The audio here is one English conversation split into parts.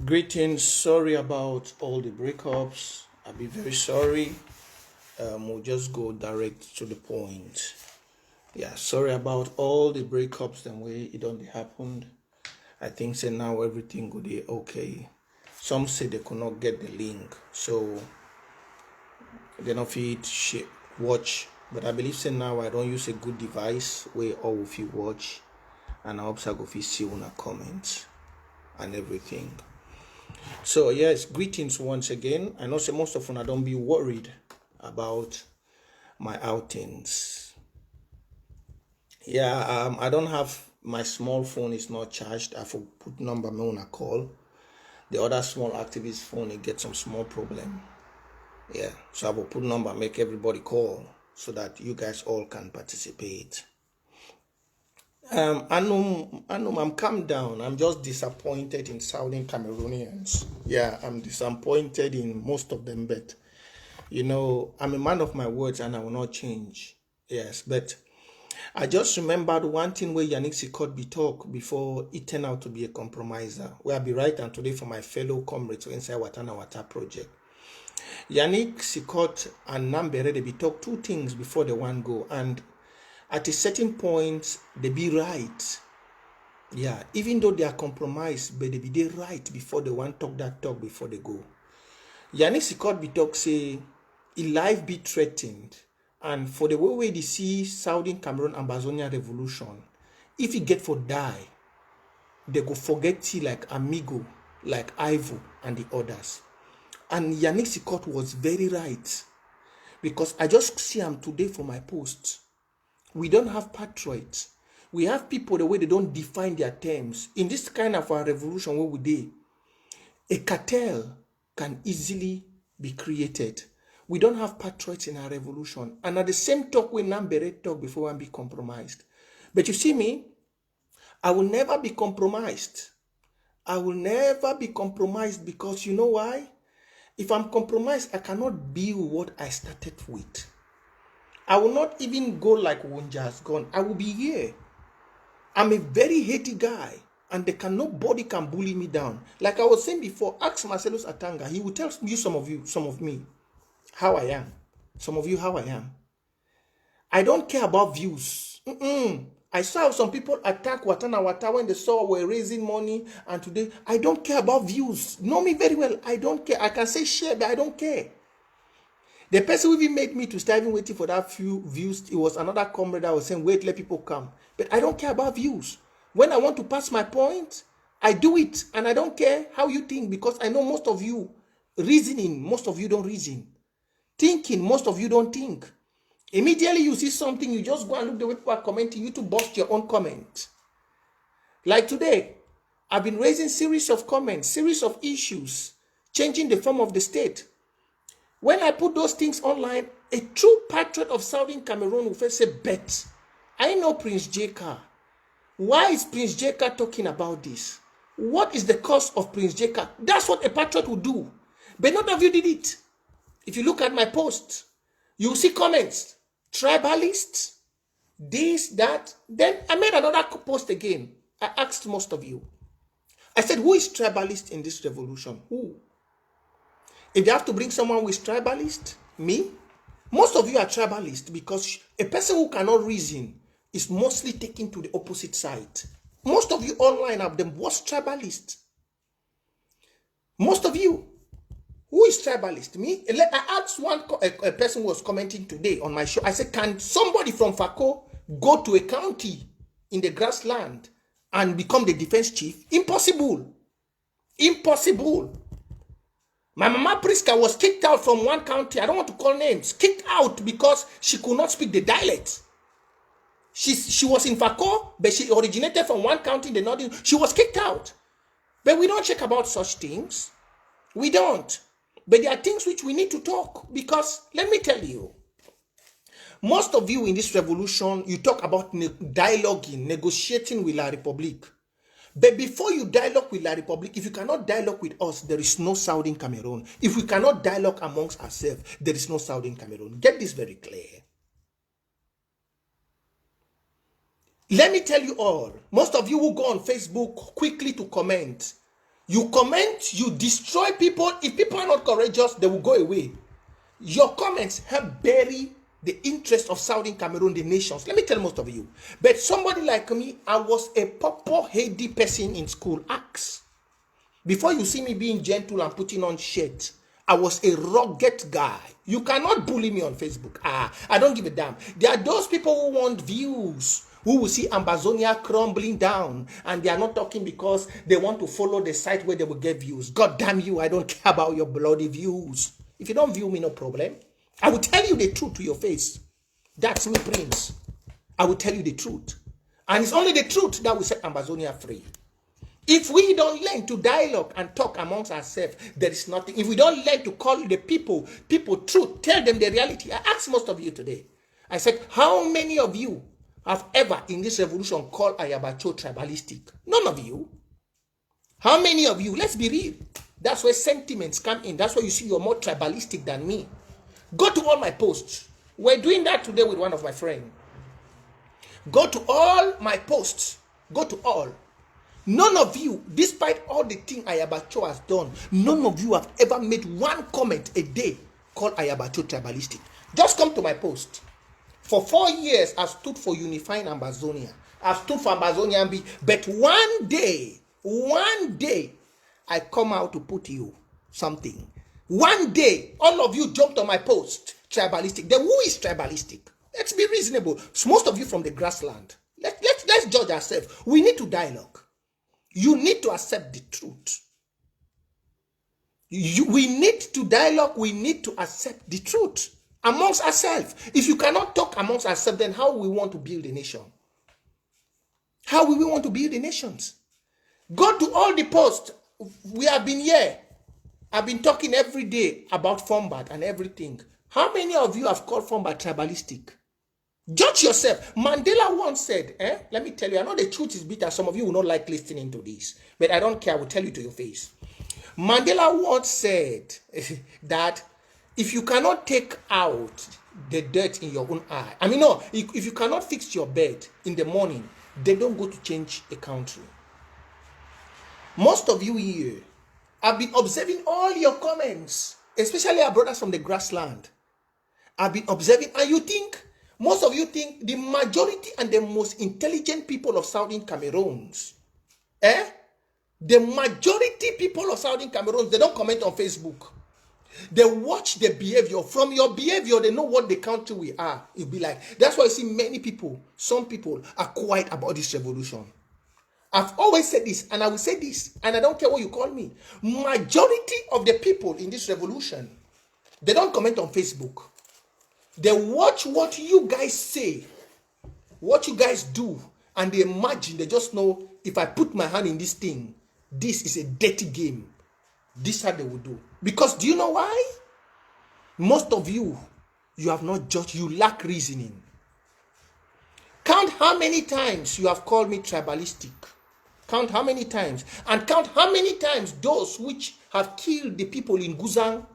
Greetings. Sorry about all the breakups. I'll be very sorry. We'll just go direct to the point. Yeah, sorry about all the breakups the way it only happened. I think say now everything will be okay. Some say they could not get the link, so they not fit watch. But I believe say now I don't use a good device where all of you watch, and I hope I go fit see una comments and everything. So yes, greetings once again. I know say most of you don't be worried about my outings. Yeah, I don't have my small phone is not charged. I for put number me on a call. The other small activist phone it get some small problem. Yeah, so I will put number make everybody call so that you guys all can participate. I know, I'm calm down. I'm just disappointed in Southern Cameroonians. Yeah, I'm disappointed in most of them, but I'm a man of my words and I will not change. Yes, but I just remembered one thing where Yannick Sikot be talk before it turned out to be a compromiser. Where I be right and today for my fellow comrades inside Watana Wata project. Yannick Sikot and Nambere they be talk two things before the one go, and at a certain point they be right. Yeah, even though they are compromised, but they be they right before the one talk that talk before they go. Yannick Sikot be talk say a life be threatened, and for the way they see Southern Cameroon Ambazonia revolution, if he get for die, they go forget he like Amigo, like Ivo and the others. And Yannick Sikot was very right, because I just see him today for my post. We don't have patriots. We have people the way they don't define their terms. In this kind of a revolution where we did, a cartel can easily be created. We don't have patriots in our revolution. And at the same talk we Nambere talk before one be compromised. But you see me, I will never be compromised. I will never be compromised because you know why? If I'm compromised, I cannot build what I started with. I will not even go like Wunja has gone. I will be here. I'm a very haty guy, and nobody can bully me down. Like I was saying before, ask Marcellus Atanga. He will tell you some of me, how I am. Some of you, how I am. I don't care about views. I saw some people attack Watana Wata when they saw we're raising money, and today I don't care about views. Know me very well. I don't care. I can say share, but I don't care. The person who even made me to start even waiting for that few views, it was another comrade that was saying, wait, let people come. But I don't care about views. When I want to pass my point, I do it. And I don't care how you think, because I know most of you reasoning, most of you don't reason. Thinking, most of you don't think. Immediately you see something, you just go and look the way people are commenting, you to bust your own comment. Like today, I've been raising series of comments, series of issues, changing the form of the state. When I put those things online, a true patriot of Southern Cameroon will first say, bet, I know Prince J.CARR. Why is Prince J.CARR talking about this? What is the cost of Prince J.CARR? That's what a patriot would do. But none of you did it. If you look at my post, you will see comments. Tribalists, this, that. Then I made another post again. I asked most of you. I said, who is tribalist in this revolution? Who? If they have to bring someone who is tribalist, me, most of you are tribalist because a person who cannot reason is mostly taken to the opposite side. Most of you online are the worst tribalist. Most of you. Who is tribalist? Me? I asked a person who was commenting today on my show. I said, can somebody from Fako go to a county in the grassland and become the defense chief? Impossible. Impossible. My mama Priska was kicked out from one county. I don't want to call names. Kicked out because she could not speak the dialect. She was in Fako, but she originated from one county in the northern. She was kicked out. But we don't check about such things. We don't. But there are things which we need to talk, because let me tell you, most of you in this revolution, you talk about dialoguing, negotiating with La Republique. But before you dialogue with La Republique, if you cannot dialogue with us, there is no Southern Cameroon. If we cannot dialogue amongst ourselves, there is no Southern Cameroon. Get this very clear. Let me tell you all, most of you who go on Facebook quickly to comment, You comment, you destroy people. If people are not courageous, they will go away. Your comments help bury the interest of Southern Cameroon, the nations. Let me tell most of you. But somebody like me, I was a purple-heady person in school. Ask. Before you see me being gentle and putting on shit, I was a rugged guy. You cannot bully me on Facebook. I don't give a damn. There are those people who want views, who will see Ambazonia crumbling down, and they are not talking because they want to follow the site where they will get views. God damn you, I don't care about your bloody views. If you don't view me, no problem. I will tell you the truth to your face. That's me, Prince. I will tell you the truth. And it's only the truth that will set Ambazonia free. If we don't learn to dialogue and talk amongst ourselves, there is nothing. If we don't learn to call the people truth, tell them the reality. I asked most of you today. I said, how many of you have ever in this revolution called Ayabacho tribalistic? None of you. How many of you? Let's be real. That's where sentiments come in. That's why you see you're more tribalistic than me. Go to all my posts. We're doing that today with one of my friends. Go to all my posts. Go to all. None of you, despite all the things Ayabacho has done, none of you have ever made one comment a day called Ayabacho tribalistic. Just come to my post. For 4 years, I've stood for unifying Ambazonia. I've stood for Ambazonia and but one day, I come out to put you something. One day, all of you jumped on my post, tribalistic. Then who is tribalistic? Let's be reasonable. So most of you from the grassland. Let's judge ourselves. We need to dialogue. You need to accept the truth. We need to dialogue. We need to accept the truth amongst ourselves. If you cannot talk amongst ourselves, then how will we want to build a nation? How will we want to build the nations? Go to all the posts. We have been here. I've been talking every day about Fombat and everything. How many of you have called Fombat tribalistic? Judge yourself. Mandela once said, let me tell you, I know the truth is bitter. Some of you will not like listening to this, but I don't care. I will tell you to your face. Mandela once said that if you cannot take out the dirt in your own eye, if you cannot fix your bed in the morning, then don't go to change a country. Most of you here have been observing all your comments, especially our brothers from the grassland. I've been observing, and most of you think the majority and the most intelligent people of Southern Cameroons, the majority people of Southern Cameroons, they don't comment on Facebook. They watch the behavior. From your behavior, they know what the country we are. It'll be like. That's why I see many people, some people are quiet about this revolution. I've always said this, and I will say this, and I don't care what you call me. Majority of the people in this revolution, they don't comment on Facebook. They watch what you guys say, what you guys do, and they imagine, they just know, if I put my hand in this thing, this is a dirty game. This is how they will do. Because do you know why? Most of you, you have not judged, you lack reasoning. Count how many times you have called me tribalistic. Count how many times. And count how many times those which have killed the people in Guzang,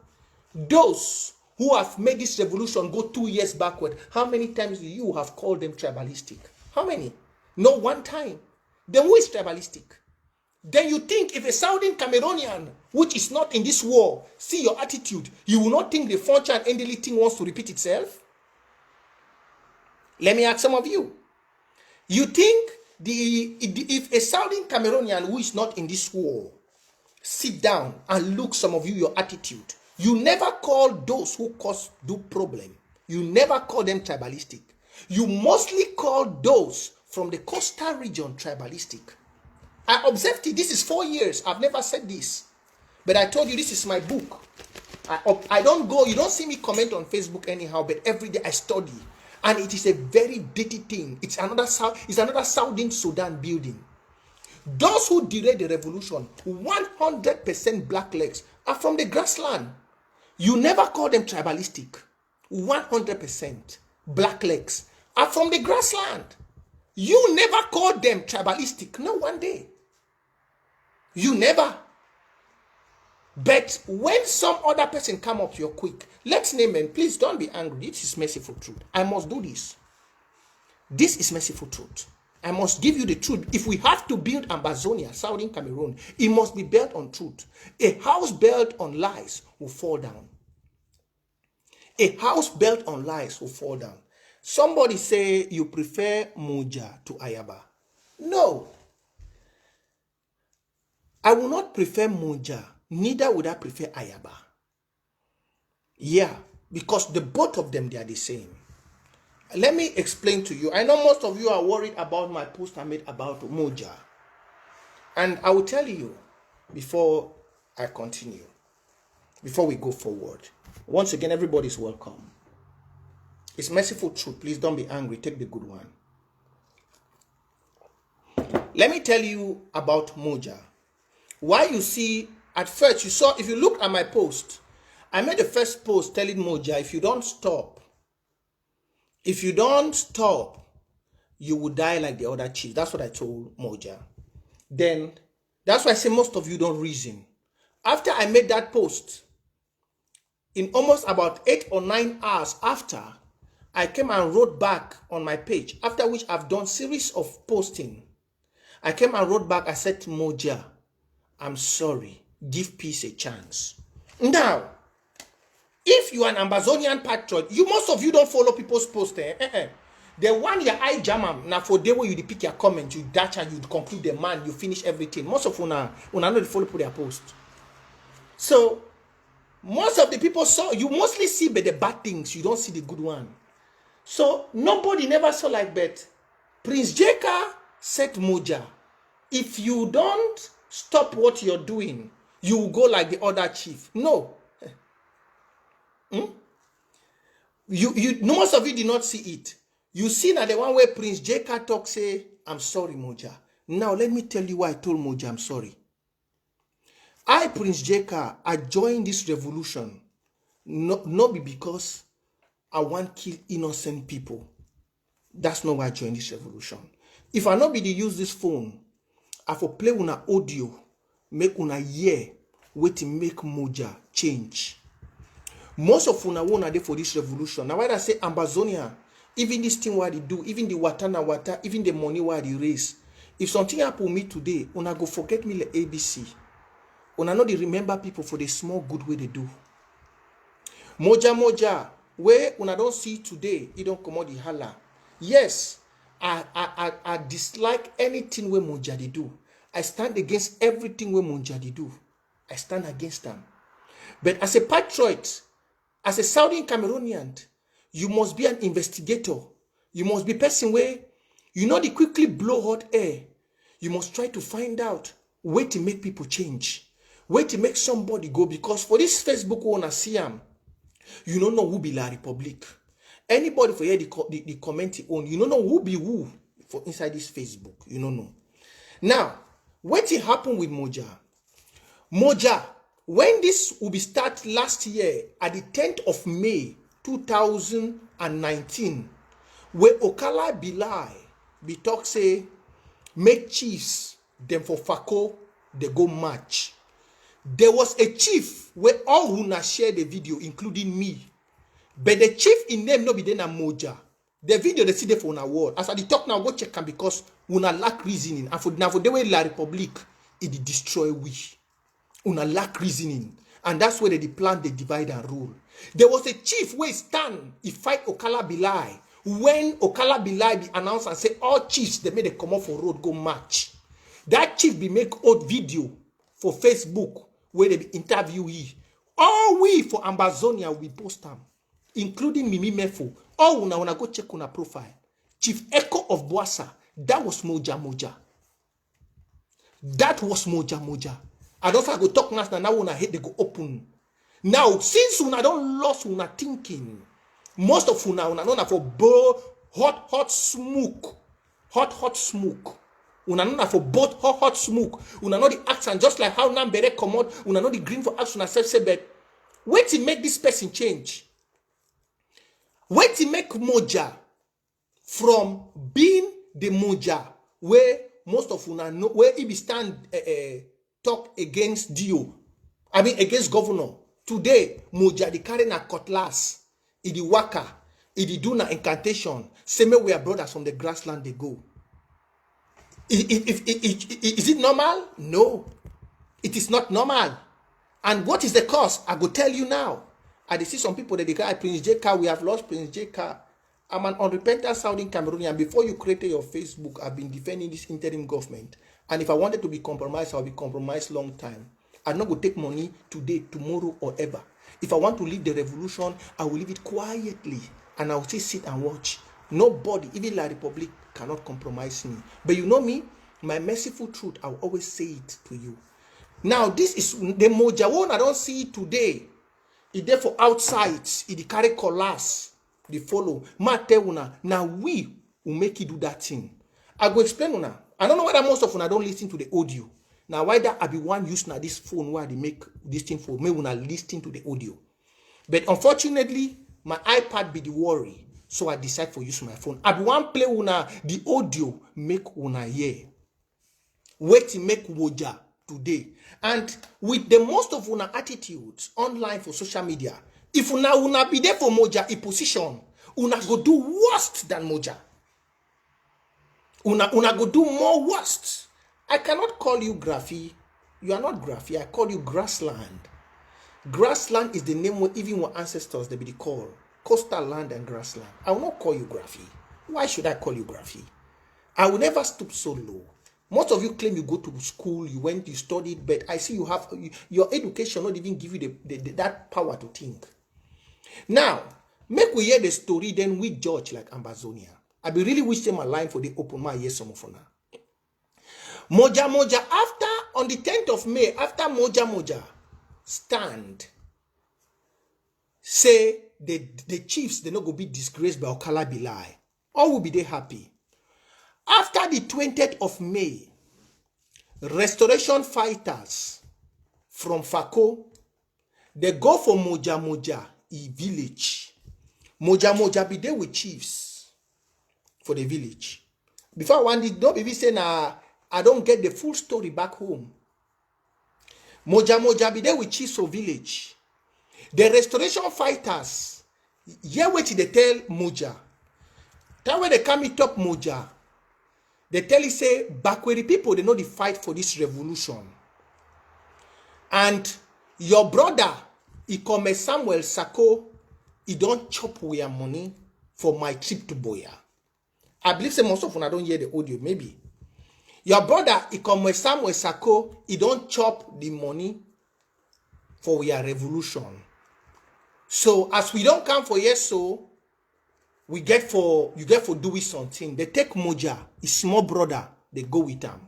those who have made this revolution go 2 years backward, how many times you have called them tribalistic? How many? No one time. Then who is tribalistic? Then you think if a Southern Cameroonian, which is not in this war, see your attitude, you will not think the Foncha and Endeli thing wants to repeat itself? Let me ask some of you. You think if a Southern Cameroonian who is not in this war, sit down and look some of you, your attitude, you never call those who cause the problem. You never call them tribalistic. You mostly call those from the coastal region tribalistic. I observed it. This is 4 years. I've never said this. But I told you this is my book. I don't go, you don't see me comment on Facebook anyhow, but every day I study. And it is a very dirty thing. It's another Southern Sudan building. Those who derailed the revolution, 100% black legs, are from the grassland. You never call them tribalistic. 100% black legs are from the grassland. You never call them tribalistic. No, one day. You never. But when some other person come up, you're quick. Let's name them. Please don't be angry. This is merciful truth. I must do this. This is merciful truth. I must give you the truth. If we have to build Ambazonia, Southern Cameroon, it must be built on truth. A house built on lies will fall down. A house built on lies will fall down. Somebody say you prefer Moja to Ayaba. No. I will not prefer Moja. Neither would I prefer Ayaba. Yeah, because the both of them, they are the same. Let me explain to you. I know most of you are worried about my post I made about Moja. And I will tell you before I continue, before we go forward. Once again, everybody is welcome. It's merciful truth. Please don't be angry. Take the good one. Let me tell you about Moja. Why you see, at first you saw, if you look at my post, I made the first post telling Moja, if you don't stop, you will die like the other chief. That's what I told Moja. Then, that's why I say most of you don't reason. After I made that post, in almost about 8 or 9 hours after, I came and wrote back on my page, after which I've done series of posting. I came and wrote back, I said to Moja, I'm sorry, give peace a chance. Now, if you are an Ambazonian patriot, most of you don't follow people's posts. The one your eye jam now for day where you pick your comment, you dash and you conclude the man, you finish everything. Most of una not follow their post. So most of the people saw, you mostly see but the bad things, you don't see the good one. So nobody never saw like that. Prince Jeka said Moja, if you don't stop what you're doing, you will go like the other chief. No. Most of you did not see it. You see now the one where Prince Jeka talk say, I'm sorry, Moja. Now let me tell you why I told Moja I'm sorry. I, Prince Jeka, I joined this revolution not because I want to kill innocent people. That's not why I joined this revolution. If I not be to use this phone, I for play una audio, make una hear, wait to make Moja change. Most of una won't there for this revolution. Now when I say Ambazonia, even this thing what they do, even the water, even the money what they raise. If something happen to me today, una go forget me like ABC. Una know they remember people for the small good way they do. Moja, where una don't see today, you don't come out the holla. Yes, I dislike anything where Moja they do. I stand against everything where Moja they do. I stand against them. But as a patriot, as a Southern Cameroonian, you must be an investigator. You must be a person where you know they quickly blow hot air. You must try to find out where to make people change. Where to make somebody go. Because for this Facebook one I see you don't know who be La Republic. Anybody for here the comment on, you don't know who be who for inside this Facebook. You don't know. Now, what it happened with Moja? Moja, when this will be start last year at the 10th of May 2019, where Okala Bilai be talk say make chiefs them for Fako they go march. There was a chief where all who share the video, including me. But the chief in name no be then a Moja. The video they see there for una word. As I talk now, go check them because una lack reasoning. And for the way La Republic, it destroy we. Una lack reasoning. And that's where they plan the divide and rule. There was a chief where stand, he fight Okala Bilai. When Okala Bilai be announced and say all chiefs, they made a come off for road, go march. That chief be make old video for Facebook where they be interview ye. All we for Ambazonia we post them, including Mimi Mefo. All una go check on a profile. Chief Echo of Boassa, that was Moja. That was Moja. I don't go talk now una hate they go open. Now, since una don't lost una thinking, most of una know for blow hot smoke. Hot smoke. Una know for both hot smoke. Una know the accent just like how Nambere come out. Una know the green for action and say but wait to make this person change. Wait to make Moja from being the Moja where most of una know where he be stand talk against Dio. I mean against governor. Today, Moja the carry na cutlass, it the waka, it the do na incantation. Same way we are brothers from the grassland they go. Is it normal? No, it is not normal. And what is the cause? I go tell you now. I see some people that they cry Prince J.K. We have lost Prince J.K. I'm an unrepentant Southern Cameroonian. Before you created your Facebook, I've been defending this interim government. And if I wanted to be compromised, I'll be compromised long time. I'm not going to take money today, tomorrow, or ever. If I want to lead the revolution, I will leave it quietly. And I'll just sit and watch. Nobody, even La Republic, cannot compromise me. But you know me, my merciful truth, I'll always say it to you. Now, this is the moja one I don't see it today. It there for outside. It carry collapse. They follow. Ma tell una. Now we will make you do that thing. I go explain una. I don't know whether most of una don't listen to the audio. Now why that I be one use now this phone where they make this thing for me una listen to the audio. But unfortunately, my iPad be the worry. So I decide for use my phone. I be one play una the audio make una hear. Wait to make woja today. And with the most of una attitudes online for social media, if una be there for moja in position, una go do worse than moja. Una go do more worst. I cannot call you Graphy. You are not Graphy. I call you grassland. Grassland is the name where even our ancestors they be called. Coastal land and grassland. I will not call you Graphy. Why should I call you Graphy? I will never stoop so low. Most of you claim you go to school, you went, you studied, but I see you have your education not even give you that power to think. Now, make we hear the story, then we judge like Ambazonia. I be really wish them a line for the open my ears some of now. Moja after on the 10th of May, after Moja stand, say the chiefs they not go be disgraced by Okala Bilai. All will be they happy. After the 20th of May, restoration fighters from Fako, they go for Moja village. Moja be there with chiefs for the village. Before one did not be saying I don't get the full story back home. Moja be there with chiefs for village. The restoration fighters, here what they tell Moja. That way they come and talk Moja. They tell you say backward people they know the fight for this revolution. And your brother, he come Samuel Sako, he don't chop with your money for my trip to Boya. I believe say most of when I don't hear the audio, maybe. Your brother, he come Samuel Sako, he don't chop the money for your revolution. So as we don't come for yes, so you get for doing something. They take Moja, his small brother, they go with him.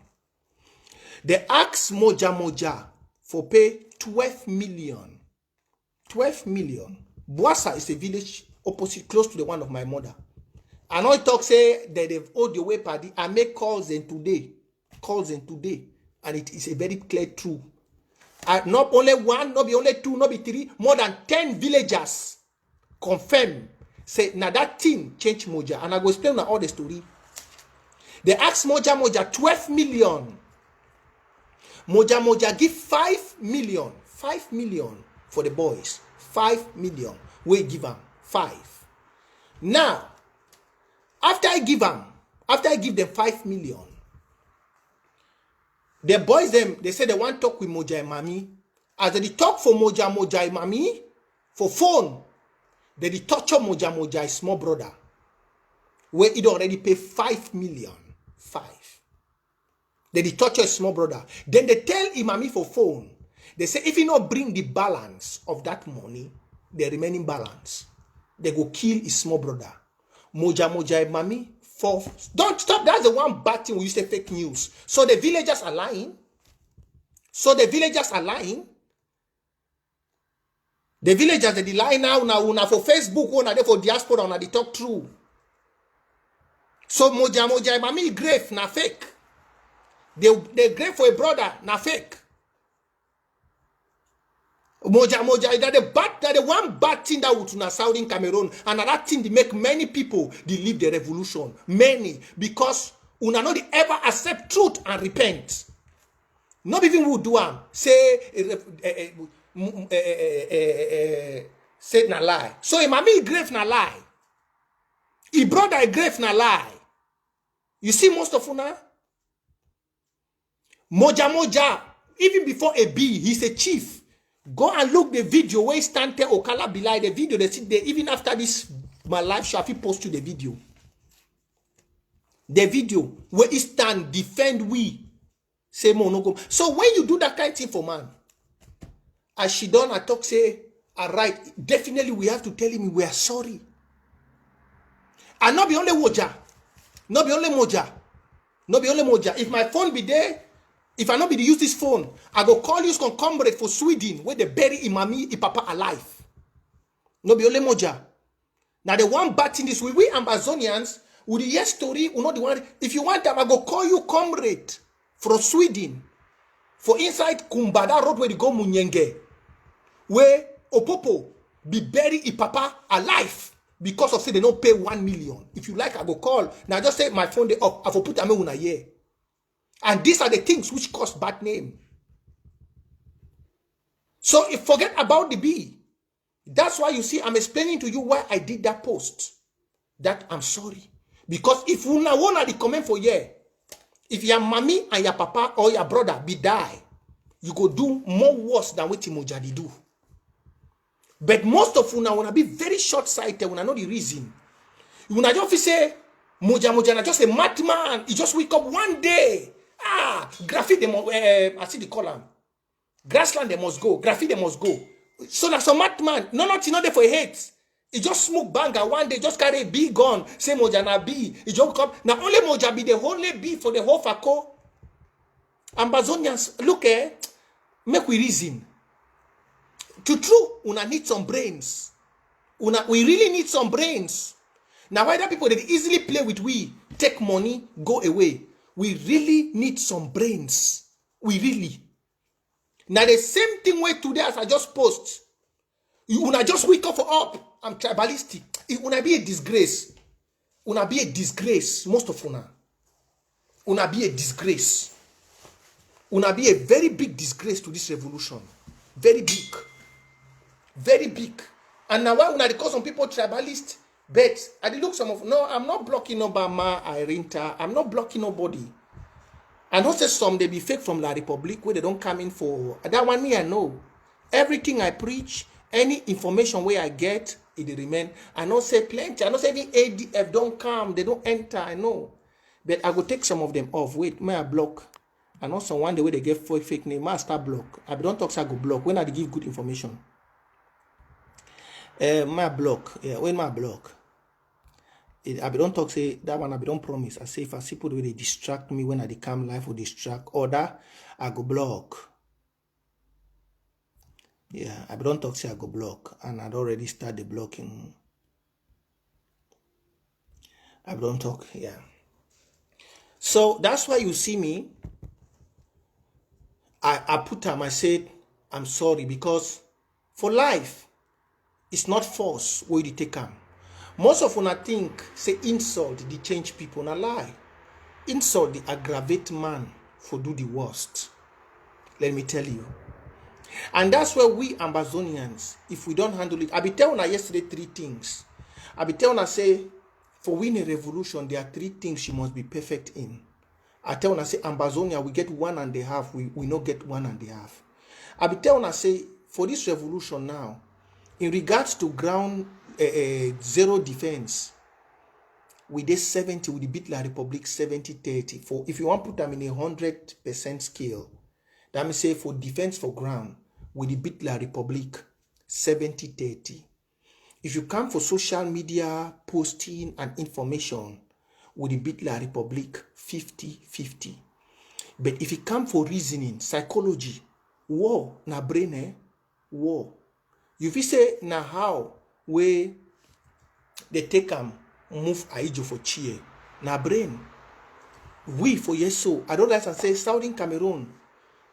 They ask Moja for pay 12 million. 12 million. Boassa is a village opposite, close to the one of my mother. I know it talk say that they've owed the way party. I make calls in today. And it is a very clear truth. Not only one, not be only two, not be three, more than 10 villagers confirm. Say, now that thing change Moja. And I go explain all the story. They ask Moja 12 million. Moja give 5 million. 5 million for the boys. 5 million. We give them 5. Now, after I give them 5 million, the boys them, they say they want to talk with Moja and Mami. As they talk for Moja and Mami, for phone, they torture Moja, his small brother, where it already pay 5 million. 5. They torture his small brother. Then they tell Imami for phone. They say if you not bring the balance of that money, the remaining balance, they go kill his small brother. Moja and Mami for don't stop. That's the one bad thing we used to fake news. So the villagers are lying. The villagers they lie now for Facebook, una there for diaspora, una they talk true. So Moja Mami grave na fake. They grave for a brother na fake. Moja that the one bad thing that would na Southern Cameroon, and that thing they make many people they leave the revolution. Many because una not ever accept truth and repent. Not even who do say said na lie. So Imami grave na lie. His brother grave na lie. You see most of una Moja Moja, even before a B, he's a chief. Go and look the video where he stand there, Okala Bilai, the video they sit there, even after this, my live show, I post you the video. The video where he stand, defend we. Say monogo. So when you do that kind of thing for man, as she done, I talk, say, all right, definitely we have to tell him we are sorry. And not be only Moja. Not be only Moja. Not be only Moja. If my phone be there, if I not be to use this phone, I go call you some comrade for Sweden where they bury Imami, Papa alive. No be only Moja. Now the one bad thing is we Ambazonians, with the yes story, we not the one. If you want them, I go call you comrade from Sweden for inside Kumbada road where they go Munyenge, where Opopo be bury Papa alive because of say they don't pay 1 million. If you like, I go call. Now just say my phone they up. I for put them in a year. And these are the things which cause bad name. So if forget about the B. That's why you see I'm explaining to you why I did that post. That I'm sorry. Because if you now want to comment for year, if your mommy and your papa or your brother be die, you go do more worse than what Timojadi do. But most of you now want to be very short-sighted when I know the reason. You want to just say, Moja just a madman. He just wake up one day. Graffiti, I see the column. Grassland, they must go. Graffiti, they must go. So that's a madman. Not there for hate. He just smoke banger one day, just carry a big gun. Say Moja na B. He just come. Now only Moja be the only B for the whole Fako. Ambazonians, look make we reason. To true, una need some brains. We really need some brains. Now why that people that easily play with we, take money, go away. We really need some brains. We really. Now the same thing way today as I just post. You wanna just wake up. I'm tribalistic. It wanna be a disgrace. Wanna be a disgrace. Most of una. Wanna be a disgrace. Wanna be a very big disgrace to this revolution. Very big. Very big. And now why wanna they call some people tribalist? But I did look some of no, I'm not blocking Obama, Irinta. I'm not blocking nobody. I know say some they be fake from La Republic where they don't come in for that one. Me I know everything I preach, any information where I get, it remain. I know say plenty. I know say even ADF don't come, they don't enter. I know, but I go take some of them off. Wait, may I block? I know some one the way they get fake name. I start block. I don't talk. So I go block when I give good information. My block. Yeah, when my block. I don't talk say that one I don't promise. I say if I see people the way they distract me when I come live or distract other, I go block. Yeah, I don't talk say I go block and I'd already start the blocking. I don't talk, yeah. So that's why you see me. I put time, I said I'm sorry because for life, it's not force where you take them. Most of una think say insult they change people. Na lie. Insult they aggravate man for do the worst. Let me tell you. And that's where we Ambazonians, if we don't handle it, I be telling her yesterday 3 things. I be telling her say, for winning a revolution, there are 3 things she must be perfect in. I tell her say, Ambazonia, we get 1.5. We not get 1.5. I be telling her say, for this revolution now, in regards to ground zero defense, we did 70 with the beat La Republic 70-30. For if you want to put them in a 100% scale, that means say for defense for ground, with the beat La Republic 70-30. If you come for social media posting and information, with the beat La Republic 50-50. But if you come for reasoning, psychology, war na brain, war. If you say na how where they take move Aijo for cheer, na brain. We for yes so I don't like to say Southern Cameroon.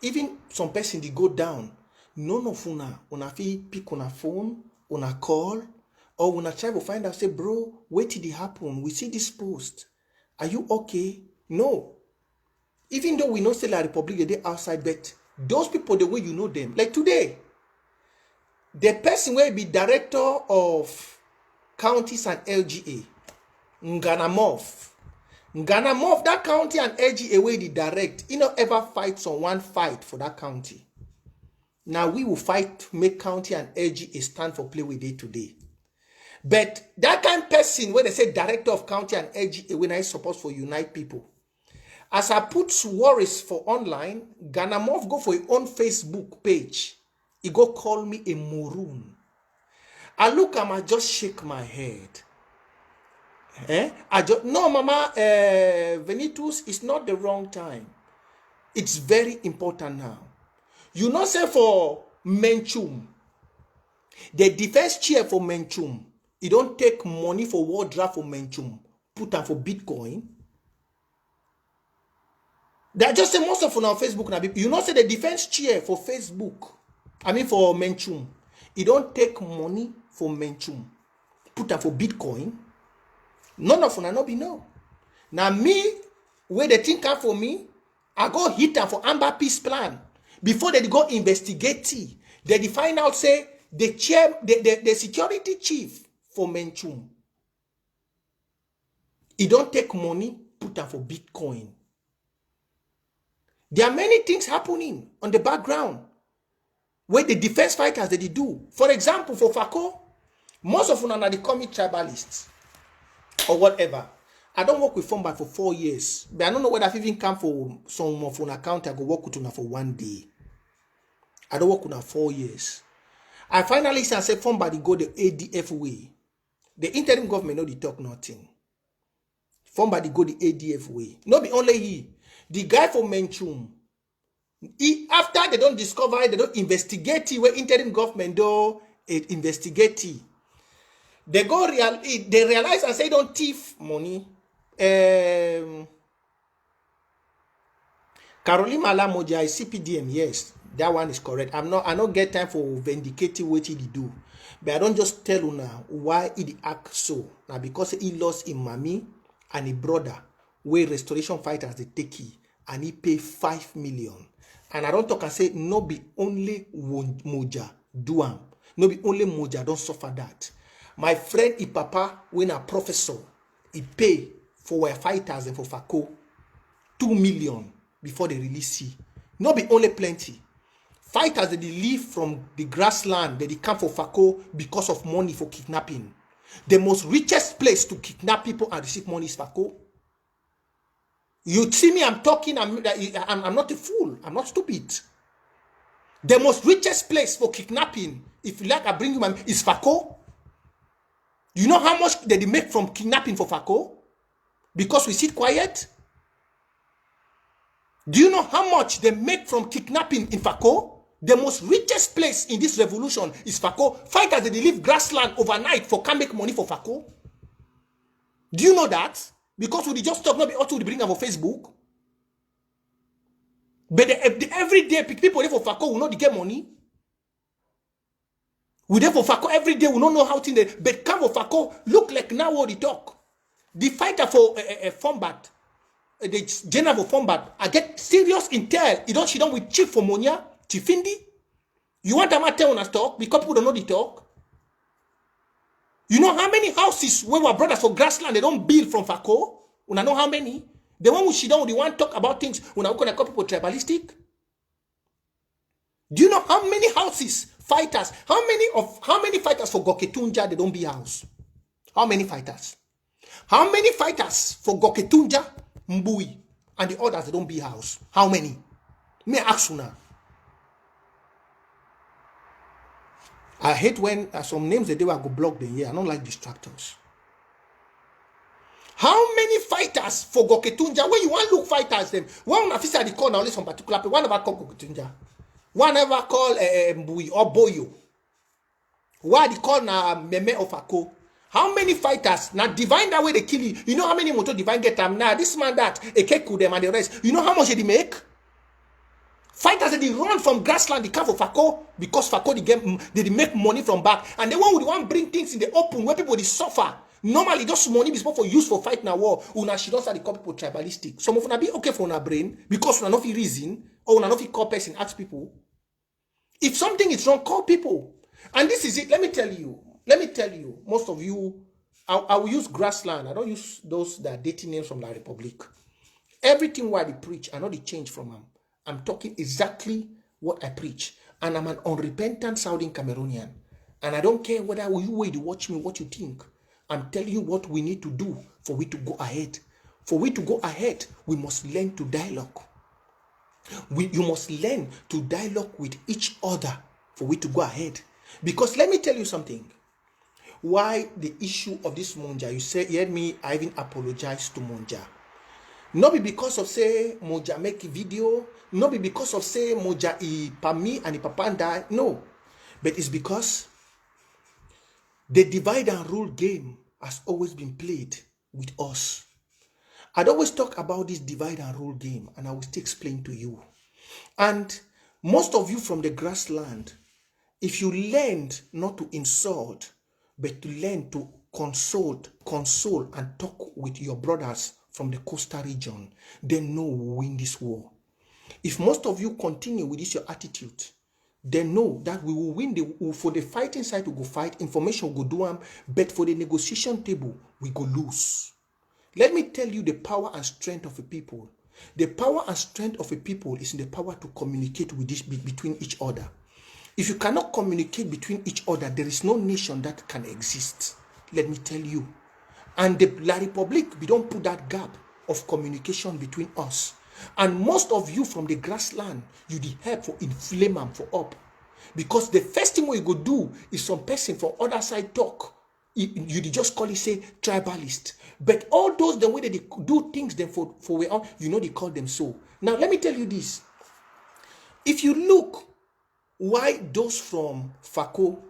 Even some person they go down. None of una feel pick on a phone, on a call, or una try to find out say, bro, what did it happen? We see this post. Are you okay? No. Even though we know say La Republic they outside, but those people the way you know them, like today. The person will be director of counties and LGA, Nganamov. Ghana move that county and edge away the direct. You know, ever fight someone fight for that county. Now we will fight to make county and edge a stand for play with it today. But that kind of person, when they say director of county and edge, when I supposed for unite people. As I put worries for online, Ghana move go for your own Facebook page. He go call me a maroon. I look at him, I just shake my head. No, Mama, Venitus, it's not the wrong time. It's very important now. You know, say for Menchum, the defense chair for Menchum, you don't take money for war draft for Menchum, put them for Bitcoin. They just say most of on our Facebook now. You know, say the defense chair for Facebook, for Menchum, you don't take money for Menchum, put them for Bitcoin. None of them not be no. Now me, where the thing come for me, I go hit them for Amber Peace Plan. Before they go investigate, they find out say the chair, the security chief for Menchum, he don't take money, put them for Bitcoin. There are many things happening on the background where the defense fighters they do. For example, for FACO, most of them are the commie tribalists or whatever. I don't work with Fombat for 4 years, but I don't know whether I've even come for some of an account. I go work with una for 1 day. I don't work with una 4 years. I finally say Fombat go the ADF way. The interim government no they talk nothing. Fombat go the ADF way. Not be only he. The guy from Menchum, after they don't discover, they don't investigate where interim government do investigate. They go they realize and say don't thief money. Caroline Malamoja is CPDM, yes, that one is correct. I don't get time for vindicating what he do, but I don't just tell you now why he act so. Now because he lost his mommy and his brother, where restoration fighters they take he, and he pay 5 million. And I don't talk and say no be only Moja do am. No be only Moja don't suffer that. My friend Ipapa, when a professor, he pay for our fighters and for FACO 2 million before they release he. No be only plenty. Fighters that they leave from the grassland, they come for FACO because of money for kidnapping. The most richest place to kidnap people and receive money is FACO. You see me, I'm talking, I'm not a fool. I'm not stupid. The most richest place for kidnapping, if you like, I bring you my, is FACO. You know how much they make from kidnapping for FACO? Because we sit quiet. Do you know how much they make from kidnapping in FACO? The most richest place in this revolution is FACO. Fighters that they leave grassland overnight for can make money for FACO. Do you know that? Because we just talk, not be also bring them for Facebook. But every day people there for FACO will not get money. We there for FACO every day, we don't know how things. But come for FACO, look like now what they talk. The fighter for Fombat, the general for Fombat, I get serious intel. She done with Chief for Monia, Chifindi. You want them to tell us talk because people don't know the talk. You know how many houses where our brothers for grassland they don't build from FACO? You know how many? The one who she don't, the one talk about things when I gonna call people tribalistic. Do you know how many houses fighters? How many fighters for Goketunja they don't be house? How many fighters? How many fighters for Goketunja, Mbui, and the others they don't be house? How many? Me ask you now. I hate when some names they do I go block them here. I don't like distractors. How many fighters for Goketunja? When you want to look fighters them, one officer they call now only some particular people. One never call Goketunja. One never call Mbui or Boyo. Why they call na Meme of Ako? How many fighters now divine that way they kill you? You know how many motor divine get them now? This man that a keku them and the rest. You know how much they make? Fighters that they run from grassland, they come for FACO because FACO they make money from back. And the one who want bring things in the open where people they suffer. Normally, those money is for use for fight now war. Una she don't start the call people tribalistic. Some of them be okay for una brain because una not fi reason or una not fi call person ask people. If something is wrong, call people. And this is it. Let me tell you. Most of you I will use grassland. I don't use those that are dating names from La Republic. Everything what I preach, I know the change from them. I'm talking exactly what I preach. And I'm an unrepentant Southern Cameroonian. And I don't care whether you wait to watch me, what you think. I'm telling you what we need to do for we to go ahead. For we to go ahead, we must learn to dialogue. You must learn to dialogue with each other for we to go ahead. Because let me tell you something. Why the issue of this Monja, you heard me, I even apologize to Monja. Not be because of say Monja make a video, not be because of say Monja he pa me and he papa die, no. But it's because the divide and rule game has always been played with us. I'd always talk about this divide and rule game, and I will still explain to you. And most of you from the grassland, if you learned not to insult, but to learn to console, and talk with your brothers from the coastal region, then know we win this war. If most of you continue with this your attitude, then know that we will win for the fighting side to go fight, information will go do them, but for the negotiation table, we go lose. Let me tell you the power and strength of a people. The power and strength of a people is in the power to communicate with between each other. If you cannot communicate between each other, there is no nation that can exist. Let me tell you. And the La Republic, we don't put that gap of communication between us. And most of you from the grassland, you the help for inflame them for up. Because the first thing we go do is some person from other side talk. You just call it, say, tribalist. But all those, the way they do things them for way on, they call them so. Now, let me tell you this. If you look, why those from Fako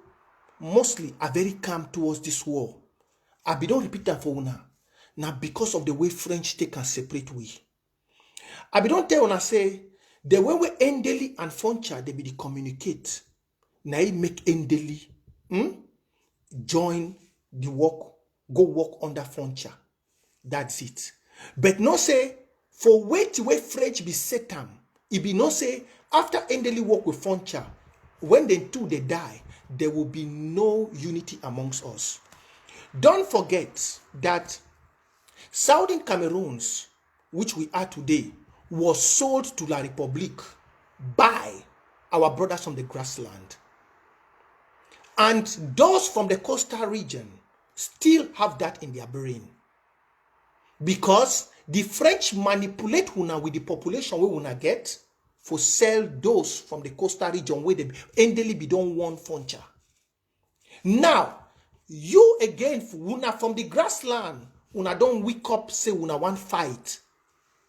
mostly are very calm towards this war, I don't repeat that for una. Now, because of the way French take and separate we. I don't tell una say, the way we Endeli and Foncha, they be the communicate. Now, it make Endeli join the work, go work under Foncha. That's it. But no say, for wait till French be set them, it be no say, after Endeli work with Foncha, when they two they die, there will be no unity amongst us. Don't forget that Southern Cameroons, which we are today, was sold to La Republique by our brothers from the grassland. And those from the coastal region still have that in their brain. Because the French manipulate una with the population we una get for sell those from the coastal region where they endely be don't want Foncha. Now, you again, una from the grassland, una don't wake up, say una want fight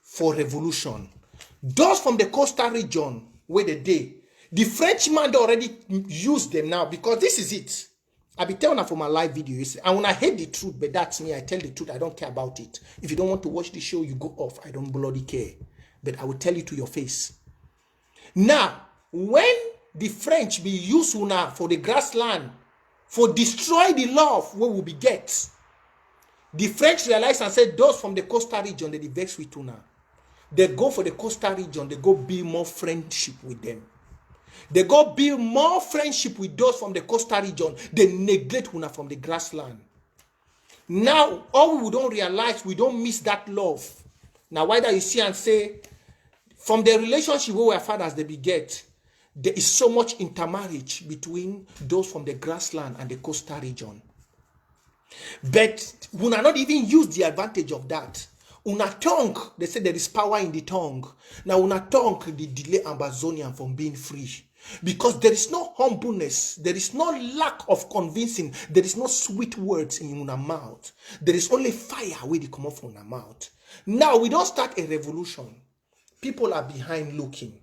for revolution. Those from the coastal region where they day, the Frenchman already used them now, because this is it. I be telling her for my live video, and when I hate the truth, but that's me, I tell the truth, I don't care about it. If you don't want to watch the show, you go off. I don't bloody care. But I will tell you to your face. Now, when the French be used una for the grassland, for destroy the love where we be get, the French realize and said, those from the coastal region, they vex with una. They go for the coastal region, they go build more friendship with them. They go build more friendship with those from the coastal region. They neglect una from the grassland. Now, all we don't realize, we don't miss that love. Now, why do you see and say, from the relationship where our fathers they beget, there is so much intermarriage between those from the grassland and the coastal region. But we are not even use the advantage of that. Una tongue, they say there is power in the tongue. Now, una tongue, they delay Ambazonia from being free. Because there is no humbleness, there is no lack of convincing, there is no sweet words in una mouth. There is only fire where they come off from una mouth. Now, we don't start a revolution. People are behind looking.